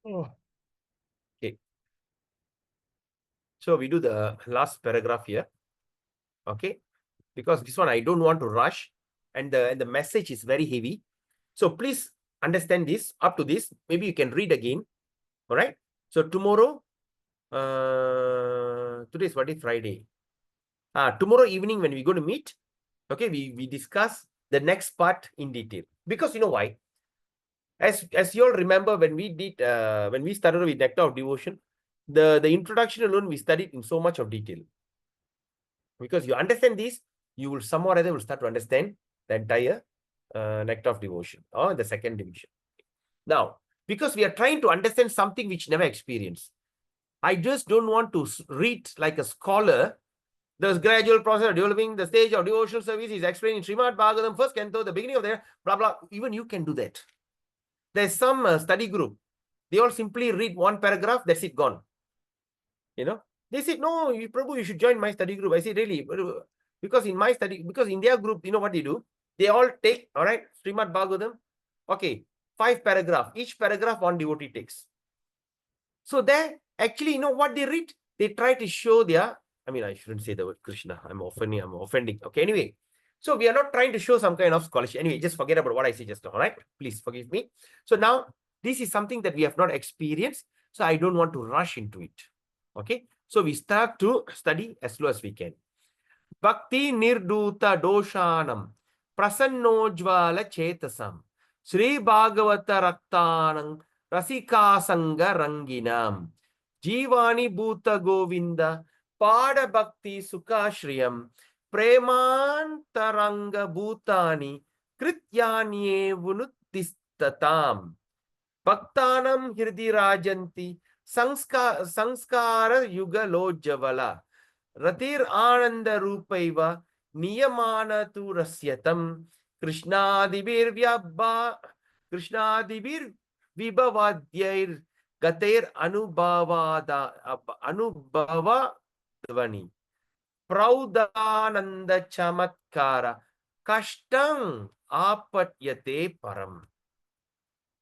Oh. Okay. So we do the last paragraph here. Okay, because this one I don't want to rush, and the message is very heavy. So please understand this up to this. Maybe you can read again. All right. So tomorrow, today is what is Friday. Tomorrow evening when we're going to meet, okay, we discuss the next part in detail. Because you know why? As you all remember, when we did when we started with Nectar of Devotion, the introduction alone we studied in so much of detail. Because you understand this, you will somehow or other will start to understand the entire Nectar of Devotion or the second division. Now, because we are trying to understand something which never experienced, I just don't want to read like a scholar. The gradual process of developing the stage of devotional service is explained in Srimad Bhagavatam, first canto, the beginning of the blah blah. Even you can do that. There's some study group. They all simply read one paragraph, that's it, gone. You know, they said, no, Prabhu, you should join my study group. I said, really? Because in my study, because in their group, you know what they do? They all take, all right, Srimad Bhagavatam. Okay, 5 paragraphs. Each paragraph one devotee takes. So there, actually, you know what they read? They try to show their, I mean, I shouldn't say the word Krishna. I'm offending. Okay, anyway. So we are not trying to show some kind of scholarship. Anyway, just forget about what I said just now, all right? Please forgive me. So now this is something that we have not experienced. So I don't want to rush into it. Okay. So we start to study as slow as we can. Bhakti nirduta doshanam prasannojvala chetasam Sri Bhagavata Raktanam Rasikasanga Ranginam Jivani Bhuta Govinda Pada Bhakti Sukashriyam Premantaranga Bhutani Krityanye Vunuttistatam Bhaktanam Hirdi Rajanti Sanskara Yuga Lojavala Ratir Ananda Rupaiva Niyamana tu Rasyatam Krishnadibir Vibhavadyair Gater Anubhava Dvani Praudananda Chamatkara Kashtam Apatyate Param.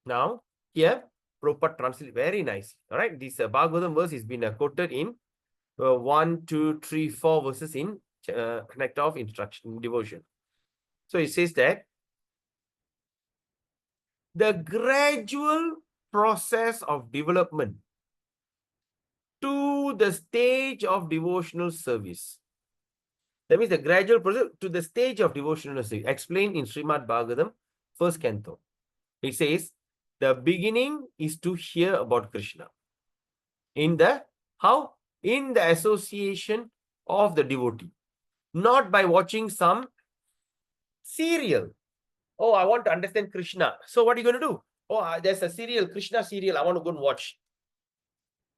Now, here, Prabhupada translates very nice. All right, this Bhagavatam verse has been quoted in 1, 2, 3, 4 verses in Nectar of Instruction, Devotion. So it says that the gradual process of development to the stage of devotional service. That means the gradual process to the stage of devotional service. Explained in Srimad Bhagavatam, first canto. It says, the beginning is to hear about Krishna. In the, how? In the association of the devotee. Not by watching some serial. Oh, I want to understand Krishna. So what are you going to do? Oh, there's a serial, Krishna serial. I want to go and watch.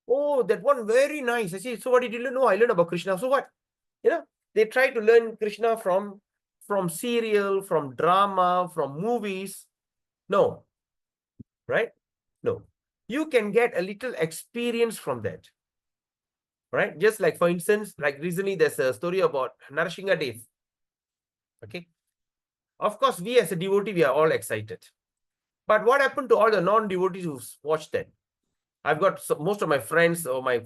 Oh, that one very nice. I see. So what did you know? I learned about Krishna. So what? You know, they try to learn Krishna from serial, from drama, from movies. No. Right? No. You can get a little experience from that. Right? Just like, for instance, like recently there's a story about Narasingha Dev. Okay. Of course, we as a devotee, we are all excited. But what happened to all the non-devotees who watched that? I've got most of my friends or my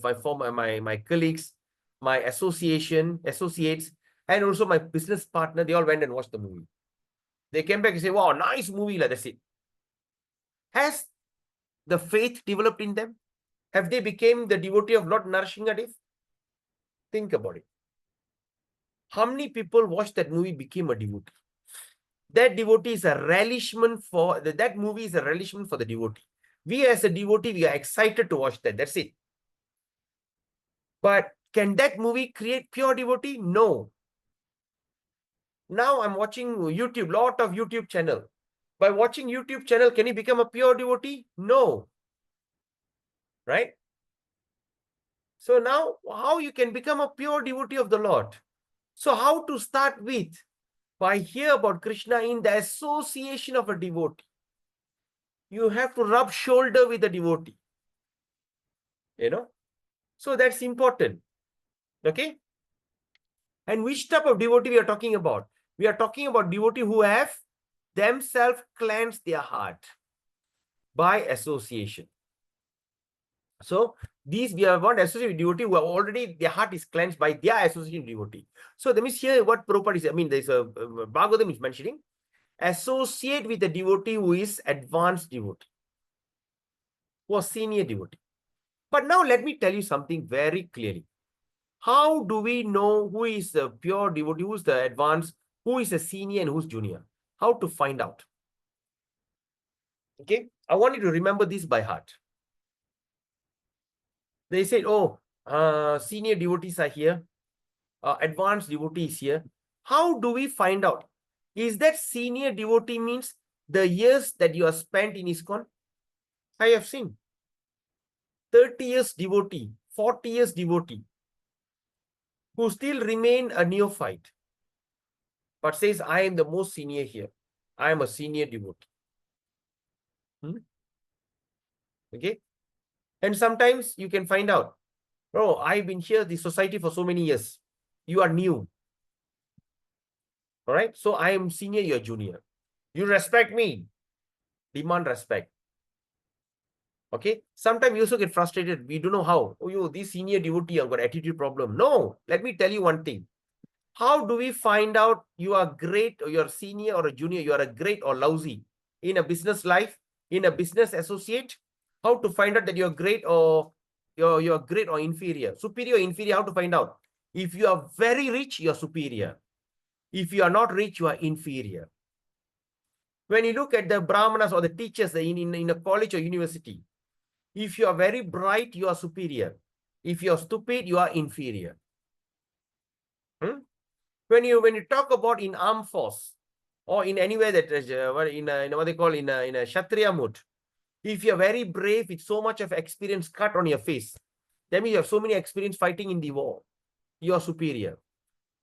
colleagues, my associates, and also my business partner, they all went and watched the movie. They came back and say, wow, nice movie, like that's it. Has the faith developed in them? Have they become the devotee of Lord Narasingha Dev? Think about it. How many people watched that movie became a devotee? That devotee is a relishment for, that movie is a relishment for the devotee. We as a devotee, we are excited to watch that. That's it. But can that movie create pure devotee? No. Now I'm watching YouTube, lot of YouTube channel. By watching YouTube channel, can you become a pure devotee? No. Right? So now, how you can become a pure devotee of the Lord? So how to start with? By hear about Krishna in the association of a devotee. You have to rub shoulder with the devotee. You know? So that's important. Okay? And which type of devotee we are talking about? We are talking about devotee who have themselves cleansed their heart by association. So these we are want to associate with devotee who are already, their heart is cleansed by their association with devotee. So that means here what Prabhupada is, I mean, there's a Bhagavatam is mentioning, associate with a devotee who is advanced devotee, who is senior devotee. But now let me tell you something very clearly. How do we know who is the pure devotee, who is the advanced, who is a senior and who's junior? How to find out? Okay, I want you to remember this by heart. They said, oh, senior devotees are here, advanced devotees here. How do we find out? Is that senior devotee means the years that you have spent in ISKCON? I have seen 30 years devotee, 40 years devotee, who still remain a neophyte, but says, I am the most senior here. I am a senior devotee. Okay. And sometimes you can find out, oh, I've been here, the society for so many years. You are new. All right. So I am senior, you're junior. You respect me. Demand respect. Okay. Sometimes you also get frustrated. We don't know how. Oh, this senior devotee, I've got attitude problem. No. Let me tell you one thing. How do we find out you are great or you're senior or a junior, you are a great or lousy in a business life, in a business associate? How to find out that you're great or you're great or inferior? Superior or inferior, how to find out? If you are very rich, you're superior. If you are not rich, you are inferior. When you look at the Brahmanas or the teachers in a college or university, if you are very bright, you are superior. If you are stupid, you are inferior. When you talk about in armed force or in anywhere that in what they call in a Kshatriya mood, if you're very brave with so much of experience cut on your face, that means you have so many experience fighting in the war, you are superior.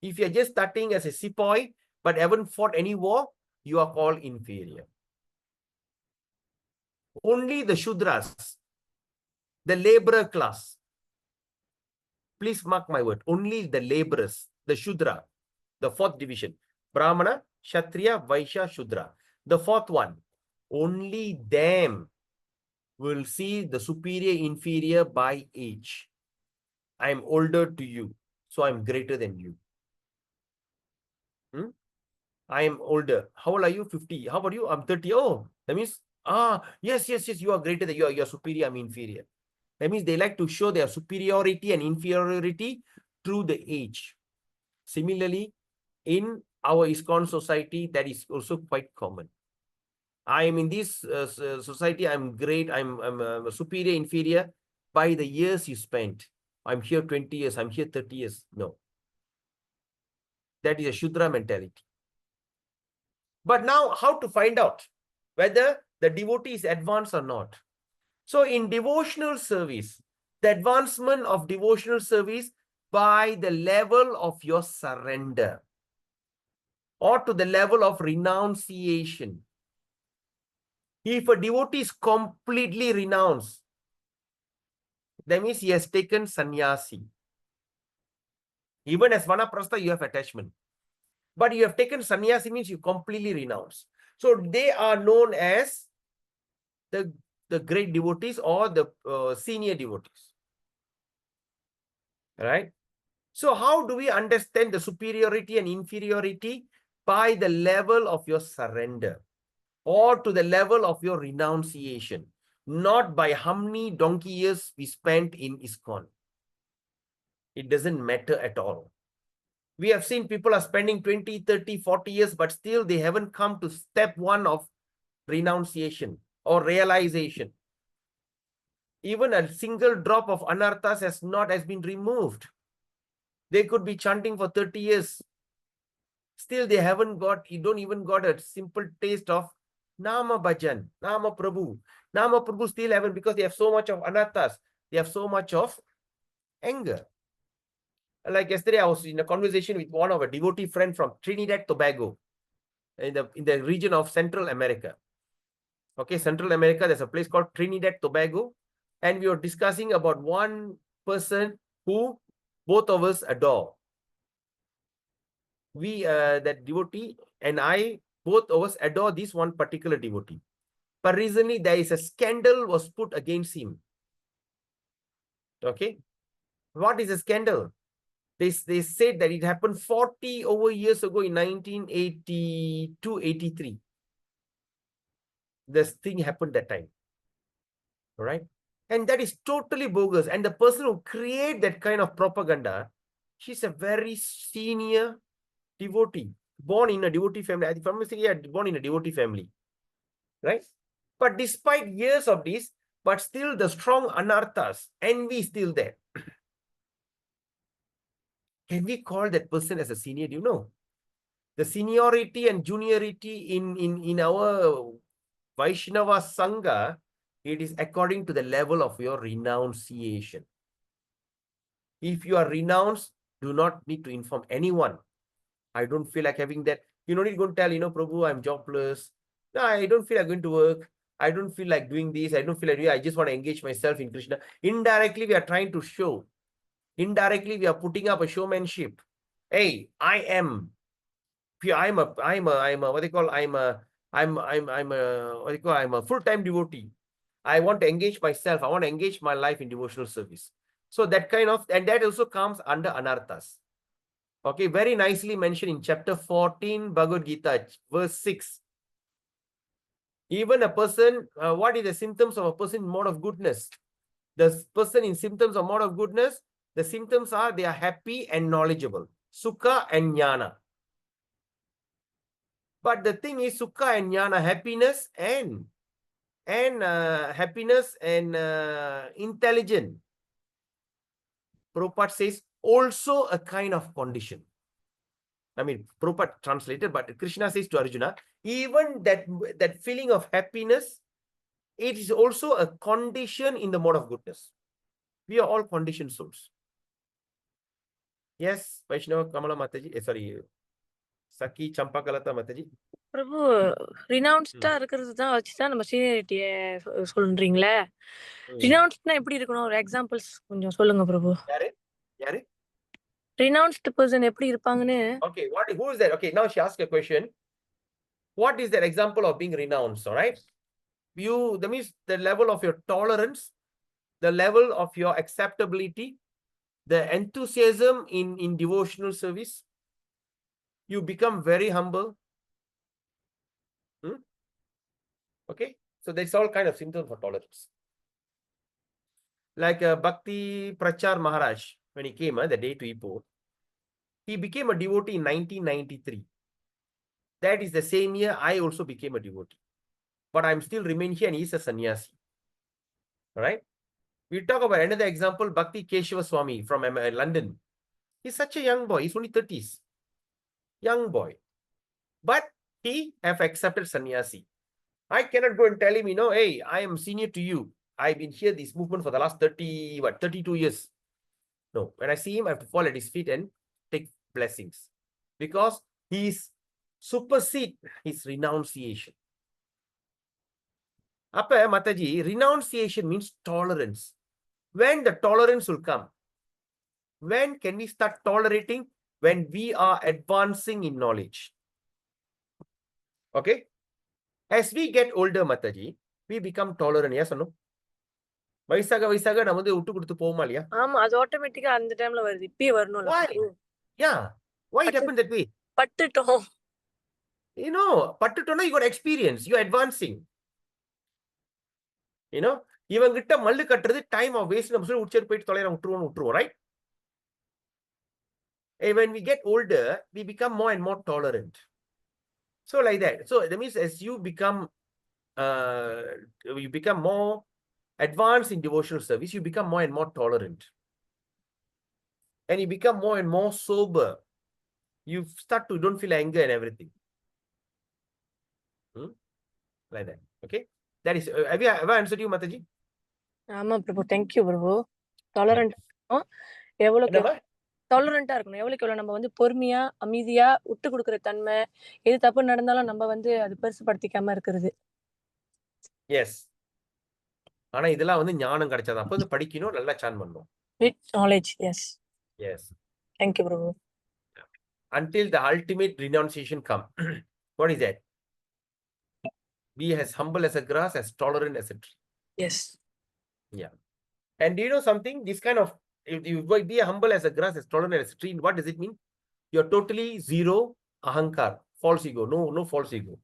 If you're just starting as a sepoy but haven't fought any war, you are called inferior. Only the Shudras, the laborer class, please mark my word, only the laborers, the Shudra, the fourth division, Brahmana, Kshatriya, Vaishya, Shudra. The fourth one, only them will see the superior, inferior by age. I am older to you, so I'm greater than you. I am older. How old are you? 50. How about you? I'm 30. Oh, that means, yes, you are greater than you're superior, I'm inferior. That means they like to show their superiority and inferiority through the age. Similarly, in our ISKCON society, that is also quite common. I am in this society, I'm great, I'm superior, inferior by the years you spent. I'm here 20 years, I'm here 30 years. No. That is a Shudra mentality. But now, how to find out whether the devotee is advanced or not? So in devotional service, the advancement of devotional service by the level of your surrender or to the level of renunciation. If a devotee is completely renounced, that means he has taken sannyasi. Even as vanaprastha, you have attachment. But you have taken sannyasi means you completely renounce. So they are known as the great devotees or the senior devotees. Right? So how do we understand the superiority and inferiority? By the level of your surrender or to the level of your renunciation, not by how many donkey years we spent in ISKCON. It doesn't matter at all. We have seen people are spending 20, 30, 40 years, but still they haven't come to step one of renunciation or realization. Even a single drop of anarthas has been removed. They could be chanting for 30 years. Still, they haven't got, you don't even got a simple taste of Nama Bhajan, Nama Prabhu. Nama Prabhu still haven't, because they have so much of anarthas. They have so much of anger. Like yesterday, I was in a conversation with one of a devotee friend from Trinidad, Tobago, in the region of Central America. Okay, Central America, there's a place called Trinidad, Tobago. And we were discussing about one person who both of us adore. We, that devotee and I, both of us adore this one particular devotee. But recently there is a scandal was put against him. Okay. What is a scandal? They said that it happened 40 over years ago in 1982, 83. This thing happened that time. All right. And that is totally bogus. And the person who created that kind of propaganda, she's a very senior devotee, born in a devotee family. I think from born in a devotee family, right? But despite years of this, but still the strong anarthas, envy is still there. Can we call that person as a senior? Do you know? The seniority and juniority in our Vaishnava Sangha, it is according to the level of your renunciation. If you are renounced, do not need to inform anyone. I don't feel like having that. You don't need to go and tell, Prabhu, I'm jobless. No, I don't feel like going to work. I don't feel like doing this. I don't feel like doing, I just want to engage myself in Krishna. Indirectly, we are trying to show. Indirectly, we are putting up a showmanship. Hey, I'm a full-time devotee. I want to engage myself. I want to engage my life in devotional service. So that kind of, and that also comes under anarthas. Okay, very nicely mentioned in chapter 14, Bhagavad Gita, verse 6. Even a person, what is the symptoms of a person in mode of goodness? The person in symptoms of mode of goodness, the symptoms are they are happy and knowledgeable. Sukha and jnana. But the thing is, sukha and jnana, happiness and happiness and intelligent. Prabhupada says also a kind of condition. I mean, Prabhupada translated, but Krishna says to Arjuna, even that feeling of happiness, it is also a condition in the mode of goodness. We are all conditioned souls. Yes, Vaishnava Kamala Mataji, sorry, Saki Champakalata Mataji. பிரபு ரினவுன்ஸ்டா இருக்கிறது தான் வச்சுதான் நம்ம சீனியரிட்டிய சொல்றீங்களே. ரினவுன்ஸ்ட்னா எப்படி இருக்கணும்? ஒரு examples கொஞ்சம் சொல்லுங்க பிரபு. யாரு? யாரு? ரினவுன்ஸ்ட் பர்சன் எப்படி இருப்பாங்கன்னு. Okay, who is that? Okay, now she asked a question. What is that example of being renounced? All right. That means the level of your tolerance, the level of your acceptability, the enthusiasm in devotional service. You become very humble. Okay. So that's all kind of symptoms for tolerance. Like Bhakti Prachar Maharaj, when he came the day to Ipoh, he became a devotee in 1993. That is the same year I also became a devotee. But I'm still remain here and he's a sannyasi. All right. We talk about another example, Bhakti Keshava Swami from London. He's such a young boy. He's only 30s. Young boy. But he have accepted sannyasi. I cannot go and tell him, hey, I am senior to you. I've been here this movement for the last 32 years. No, when I see him, I have to fall at his feet and take blessings. Because he's supersede his renunciation. Appa Mataji, renunciation means tolerance. When the tolerance will come? When can we start tolerating? When we are advancing in knowledge. Okay? As we get older, Mataji, we become tolerant. Yes or no? வயசாக நம்ம வந்து விட்டு கொடுத்து போவோமா இல்லையா? ஆமா, அது ஆட்டோமேட்டிக்கா அந்த டைம்ல வருது. இப்பயே வரணும்ல. Why? Yeah. Why it happened that way? பட்டுட்டோம். பட்டுட்டோம்னா you got experience. You are advancing. இவங்கிட்ட மல்லு கட்டுறது டைம் ஆஃப் வேஸ்ட் நம்ம சொல்லி உச்சர் போயிட்டு தொலைற விட்டுருவோம், right? When we get older, we become more and more tolerant. So like that. So that means as you become more advanced in devotional service, you become more and more tolerant. And you become more and more sober. You start to don't feel anger and everything. Like that. Okay? That is, have I answered you, Mataji? ஆமா பிரபு, thank you பிரபு. Tolerant எவ்வளவுக்கு டாலரண்டா இருக்கணும். எவ்வளவுக்கு எவ்வளவு நம்ம வந்து பொறுமையா அமைதியா விட்டு கொடுக்குற தன்மை, எது தப்பு நடந்தாலும் நம்ம வந்து அது பெருசுபடுத்திக்காம இருக்கிறது. எஸ். ஆனா இதெல்லாம் வந்து ஞானம் கிடைச்சது. அப்ப வந்து படிக்கணும், நல்லா சான் பண்ணணும். With knowledge. Yes. Yes. Thank you Prabhu. Until the ultimate renunciation come. What is that? Be as humble as a grass, as tolerant as a tree. Yes. Yeah. And do you know something? This kind of, if you be humble as a grass, as tolerant as a tree, what does it mean? You're totally zero ahankar, false ego, no false ego.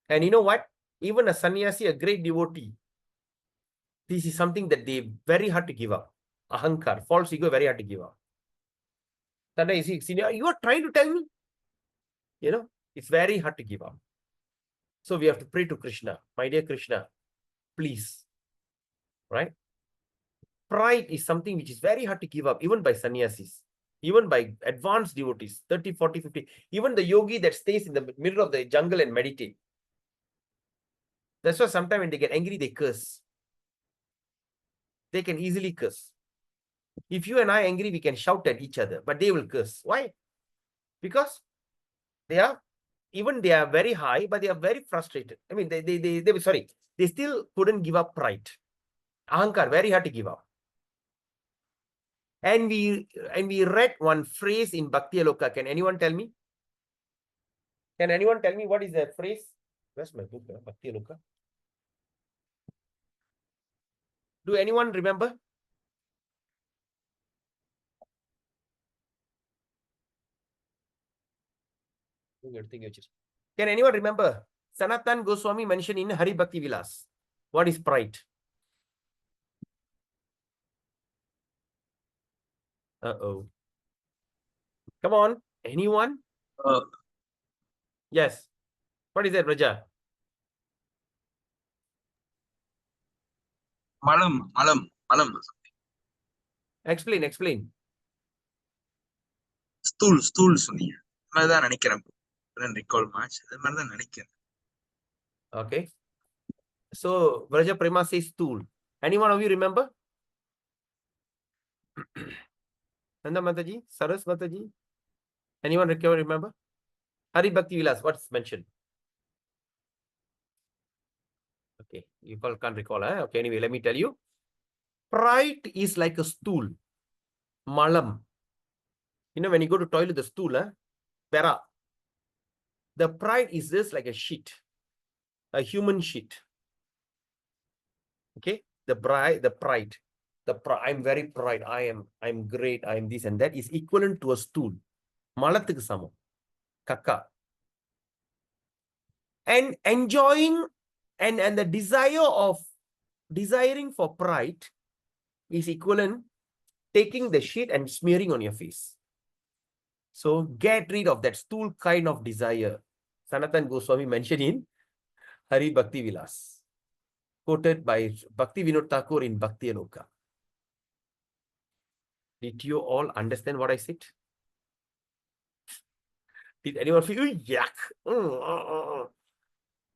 And you know what? Even a sannyasi, a great devotee, this is something that they very hard to give up. Ahankar, false ego, very hard to give up. You are trying to tell me? It's very hard to give up. So we have to pray to Krishna. My dear Krishna, please. Right? Pride is something which is very hard to give up, even by sannyasis, even by advanced devotees, 30, 40, 50. Even the yogi that stays in the middle of the jungle and meditate. That's why sometimes when they get angry, they curse. They can easily curse. If you and I are angry, we can shout at each other, but they will curse. Why? Because they are very high, but they are very frustrated. I mean, they still couldn't give up pride. Ahankar, very hard to give up. And we read one phrase in Bhakti Aloka. Can anyone tell me? Can anyone tell me what is that phrase? Where's my book? Bhakti Aloka. Do anyone remember? Can anyone remember? Sanatan Goswami mentioned in Hari Bhakti Vilas. What is pride? Uh-oh. Come on. Anyone? Yes. What is that, Raja? Malam. Explain. Stool சொன்னீங்க. அது மாதிரி தான் நினைக்கிறேன். Recall match. அது மாதிரி தான் நினைக்கிறேன். Okay. So, Raja Prema says stool. Any one of you remember? Nanda Mataji? Saras Mataji? Anyone remember? Hari Bhakti Vilas, what's mentioned? Okay, you all can't recall. Eh? Okay, anyway, let me tell you. Pride is like a stool. Malam. You know, when you go to toilet, the stool, pera. The pride is just like a sheet, a human sheet. Okay, I'm very pride. I'm great. I'm this and that is equivalent to a stool. Malathukku samam. Kaka. And enjoying and the desiring for pride is equivalent taking the sheet and smearing on your face. So get rid of that stool kind of desire. Sanatan Goswami mentioned in Hari Bhakti Vilas, quoted by Bhakti Vinod Thakur in Bhakti Aloka. Did you all understand what I said? Did anyone feel yuck?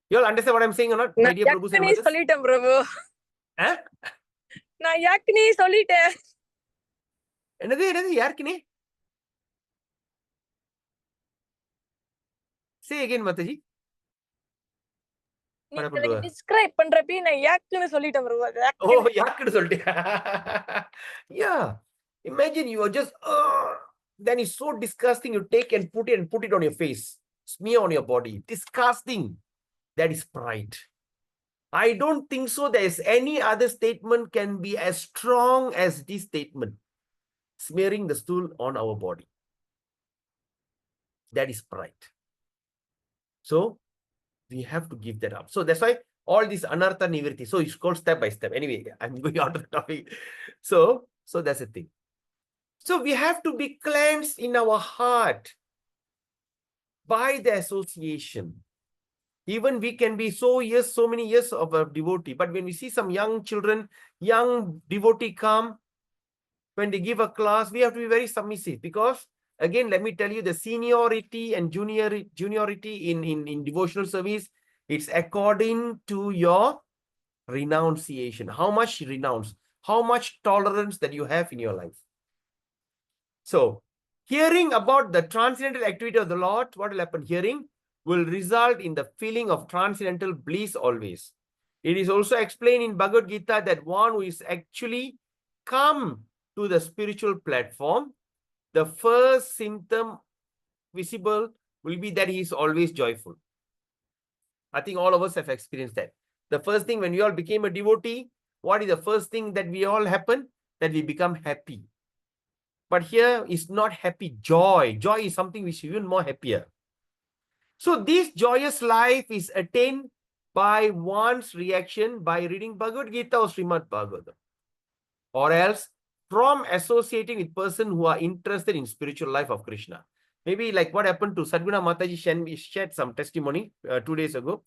You all understand what I'm saying or not? My dear Prabhus and mothers? சொல்லிட்டேன் பிரபு. Huh? நான் யாக்குனே சொல்லிட்டேன். என்னது யாருக்குனே? Say again, Mataji. நீங்க describe பண்றப்ப நான் யாக்குன்னு சொல்லிட்டேன் பிரபு. Oh, யாக்குன்னு சொல்லிட்டேன். Yeah. Imagine you are just then it's so disgusting. You take and put it on your face, smear on your body. Disgusting. That is pride. I don't think so. There is any other statement can be as strong as this statement. Smearing the stool on our body. That is pride. So we have to give that up. So that's why all this anartha nivriti. So it's called step by step. Anyway, I'm going out of the topic. So that's the thing. So we have to be cleansed in our heart by the association. Even we can be so many years of a devotee. But when we see some young children, young devotee come, when they give a class, we have to be very submissive. Because again, let me tell you, the seniority and juniority in devotional service, it's according to your renunciation. How much renounce? How much tolerance that you have in your life? So, hearing about the transcendental activity of the Lord, what will happen? Hearing will result in the feeling of transcendental bliss always. It is also explained in Bhagavad Gita that one who is actually come to the spiritual platform, the first symptom visible will be that he is always joyful. I think all of us have experienced that. The first thing when we all became a devotee, what is the first thing that we all happen? That we become happy. But here is not happy, joy. Joy is something which is even more happier. So this joyous life is attained by one's reaction by reading Bhagavad Gita or Srimad Bhagavatam. Or else from associating with person who are interested in spiritual life of Krishna. Maybe like what happened to Sadguna Mataji shared some testimony 2 days ago.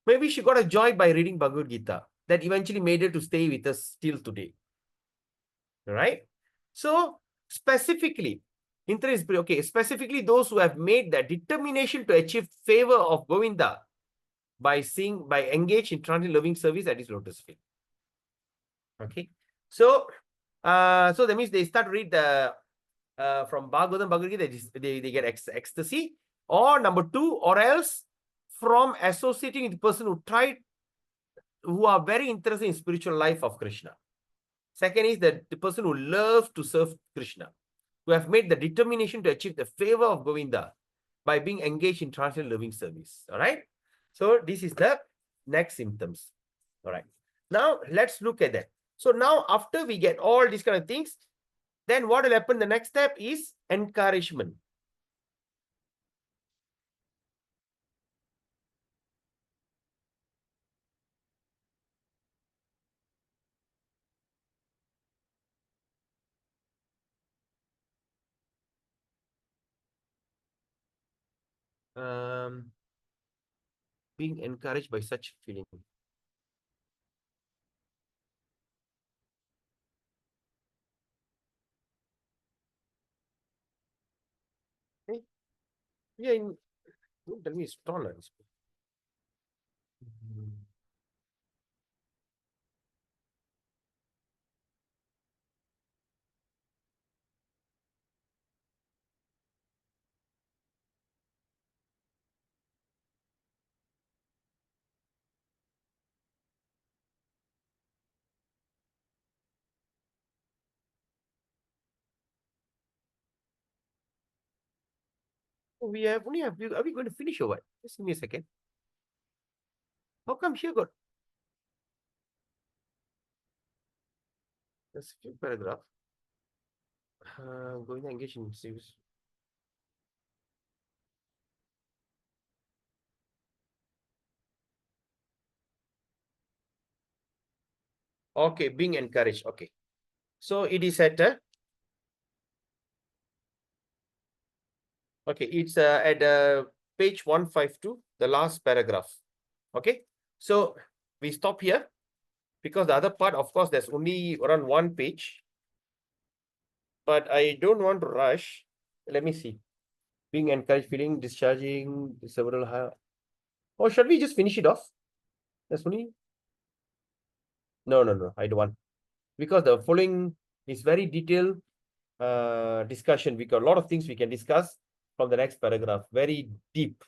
Maybe she got a joy by reading Bhagavad Gita that eventually made her to stay with us till today. Right? So specifically, specifically those who have made that determination to achieve favor of Govinda by engage in transcendental loving service at his lotus feet. Okay. So that means they start to read the from Bhagavad Gita, they get ecstasy. Or number 2, or else from associating with the person who are very interested in spiritual life of Krishna. Second is that the person who loves to serve Krishna, who have made the determination to achieve the favor of Govinda by being engaged in transcendental loving service. All right. So this is the next symptoms. All right. Now let's look at that. So now after we get all these kind of things, then what will happen? The next step is encouragement. being encouraged by such feeling. Hey, yeah, don't tell me it's tolerance. Are we going to finish or what? Just give me a second. How come here got this few paragraph? Going to engage in series. Okay, being encouraged. Okay. So it is at okay, it's at page 152, the last paragraph. Okay, so we stop here because the other part, of course, there's only around one page, but I don't want to rush. Let me see. Being encouraged, feeling, discharging several. Or should we just finish it off? That's only. No, I don't want, because the following is very detailed discussion. We got a lot of things we can discuss from the next paragraph. Very deep.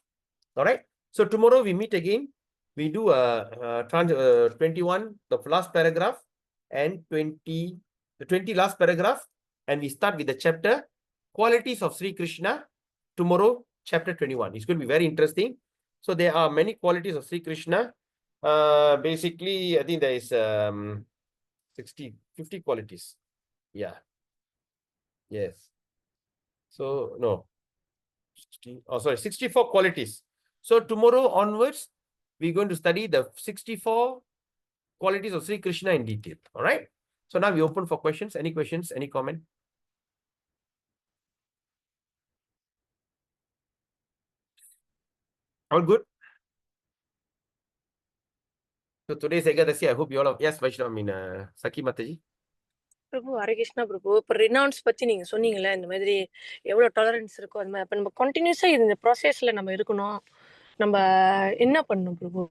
All right. So tomorrow we meet again. We do 21, the last paragraph, and 20, the 20 last paragraph, and we start with the chapter Qualities of Sri Krishna. Tomorrow, chapter 21. It's going to be very interesting. So there are many qualities of Sri Krishna. Basically, I think there is 50 qualities. Yeah. Yes. So no. 64 qualities. So tomorrow onwards, we're going to study the 64 qualities of Sri Krishna in detail. All right. So now we open for questions. Any questions? Any comment? All good. So today's Ekadasi, I hope you all have. Yes, Vaishnav, I mean, Saki Mataji. பிரபு ஹரே கிருஷ்ணா பிரபு. இப்போ renounce பத்தி நீங்க சொன்னீங்கல்ல, இந்த மாதிரி எவ்வளவு tolerance இருக்கோ அது மாதிரி. அப்ப நம்ம கண்டினியூஸா இந்த ப்ராசஸ்ல நம்ம இருக்கணும். நம்ம என்ன பண்ணணும் பிரபு?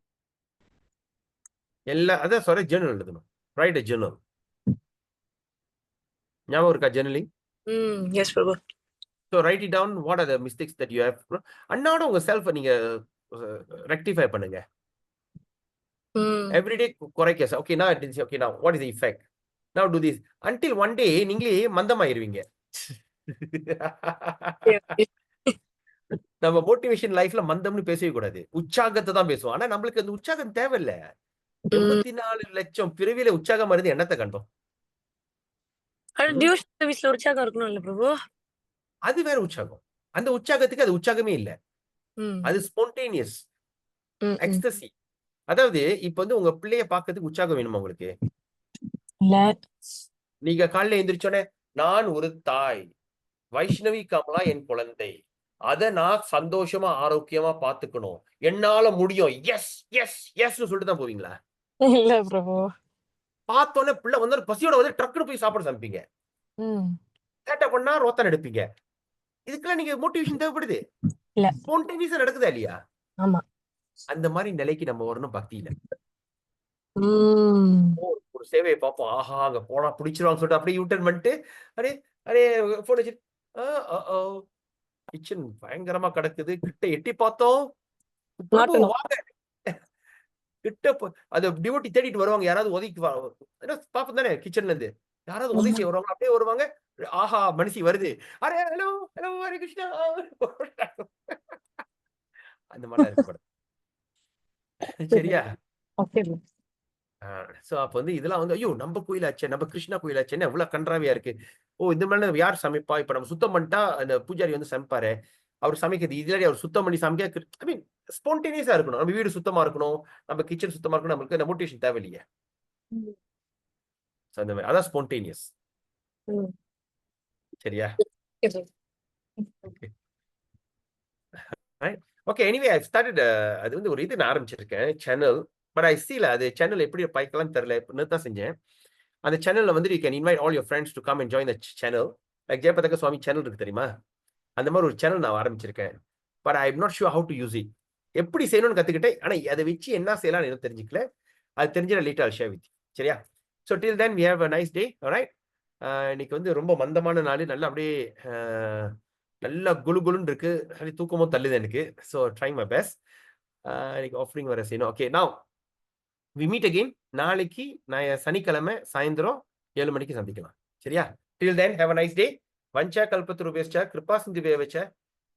அதான் சாரி, ஜேர்னல் எழுதணும். Write a journal. ஞாபகம் இருக்கா journaling? Yes Prabhu. So write it down. What are the mistakes that you have? அன்னாட உங்க செல்ஃப் நீங்க ரெக்டிஃபை பண்ணுங்க. Every day correct yourself. Okay, now I didn't say, okay, now what is the effect? Now do this. Until one day, நீங்களே மந்தமாயிருவீங்க. நம்ம motivation லைஃப்ல மந்தம்னு பேசவே கூடாது. உற்சாகத்தை தான் பேசுவோம். ஆனா நம்மளுக்கு அந்த உற்சாகம் தேவையில்ல. 84 லட்சம் பிறவியில உற்சாகம் இருந்து என்னத்தை கண்டோம்? டியூஷன் சர்வீஸ்ல உற்சாகம் இருக்கணும் இல்ல பிரபு? அது வேற உற்சாகம். அந்த உற்சாகத்துக்கு அது உற்சாகமே இல்ல. அது ஸ்பான்டேனியஸ் எக்ஸ்டசி. அதாவது இப்ப வந்து உங்க பிள்ளைய பார்க்கிறதுக்கு உற்சாகம் வேணுமா உங்களுக்கு? நீங்க காலையில எந்திரிச்சோடனே, நான் ஒரு தாய், வைஷ்ணவி கமலா என் குழந்தை, அத நான் சந்தோஷமா ஆரோக்கியமா பாத்துக்கணும், என்னால முடியும், எஸ் எஸ் எஸ் சொல்லிட்டு தான் போவீங்களா? இல்ல பிரபு. பார்த்தோன்னே பிள்ளை வந்து பசியோட வந்து ட்ரக்குன்னு போய் சாப்பாடு சமைப்பீங்க. சேட்டை பண்ணா ரோத்தன் எடுப்பீங்க. இதுக்கெல்லாம் நீங்க மோட்டிவேஷன் தேவைப்படுது. ஸ்பான்டேனியஸா நடக்குதா இல்லையா? ஆமா. அந்த மாதிரி நிலைக்கு நம்ம வரணும் பக்தியில. ஒரு சேவையை பார்ப்போம், ஆஹா அங்க போனா பிடிச்சிருவாங்க சொல்லிட்டு அப்படியே யூட்டர்ன் பண்ணிட்டு, அரே அரே போன் வச்சு கிச்சன் பயங்கரமா கிடக்குது, கிட்ட எட்டி பார்த்தோம், பிரபு வாங்க கிட்ட அது டிவோட்டி தேடிட்டு வருவாங்க, யாராவது உதவிக்கு பாப்போம் தானே, கிச்சன்ல இருந்து யாராவது உதவி செய்ய வருவாங்க, அப்படியே வருவாங்க, ஆஹா மனுஷி வருது, array hello hello Hare Krishna, அந்த மாதிரிலாம் இருக்கக்கூடாது. சரியா? சோ அப்ப வந்து இதெல்லாம் வந்து ஐயோ நம்ம கோயிலாச்சே, நம்ம கிருஷ்ணா கோயிலாச்சேன்னு எவ்வளவு கன்றாவியா இருக்கு. ஓ இந்த மாதிரி யார் சமைப்பா? இப்ப நம்ம சுத்தம் பண்ணிட்டா அந்த பூஜாரி வந்து சமைப்பாரு, அவர் சமைக்கிறது இதுல அவர் சுத்தம் பண்ணி சமைக்க, ஐ மீன் ஸ்பான்டேனியஸா இருக்கணும். நம்ம வீடு சுத்தமா இருக்கணும், நம்ம கிச்சன் சுத்தமா இருக்கணும், நம்மளுக்கு அந்த மோட்டிவேஷன் தேவையில்லையே. அந்த மாதிரி அதான் ஸ்பான்டேனியஸ். சரியா? ஓகே எனிவே ஐ ஸ்டார்டட் அது வந்து ஒரு இது நான் ஆரம்பிச்சிருக்கேன் சேனல். பட் ஐ சீல அது சேனல் எப்படி பைக்கலாம் தெரியல. நேத்து தான் செஞ்சேன். அந்த சேனல்ல வந்து you can invite all your friends to come and join the channel. Like Jayapataka Swami channel இருக்கு தெரியுமா? அந்த மாதிரி ஒரு சேனல் நான் ஆரம்பிச்சிருக்கேன். But I am not sure how to use it. எப்படி செய்யணும்னு கத்துக்கிட்டேன். ஆனா அதை வச்சு என்ன செய்யலாம்னு எனக்கு தெரிஞ்சுக்கல. அது தெரிஞ்ச later I'll share with you. சரியா? So till then we have a nice day. Alright. இன்னைக்கு வந்து ரொம்ப மந்தமான நாள். நல்லா அப்படியே நல்லா குளு குளுன்னு இருக்கு. தூக்கமும் தள்ளுது எனக்கு. So try my best. இன்னைக்கு ஆஃபரிங் வர செய்யணும். Okay now we meet again. நாளைக்கு நான் சனிக்கிழமை சாயந்தரம் 7 மணிக்கு சந்திக்கலாம். சரியா? Till then have a nice day. வஞ்சா கல்பத்ருபேஷ்ச கிருபா சிந்துவேவச்ச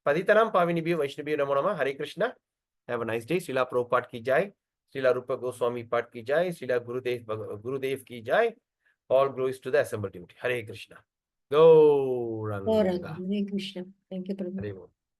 பதிதனாம் பாவினிபியோ வைஷ்ணபியோ நமோ நமः. Hare Krishna. Have a nice day. Srila Prabhupada ki jai. Srila Rupa Goswami Path ki jai. Srila Gurudev ki jai. All glories to the assembled devotee. Hare Krishna. Go Ranga. Hare Krishna. Thank you, Prabhu. Hare Krishna.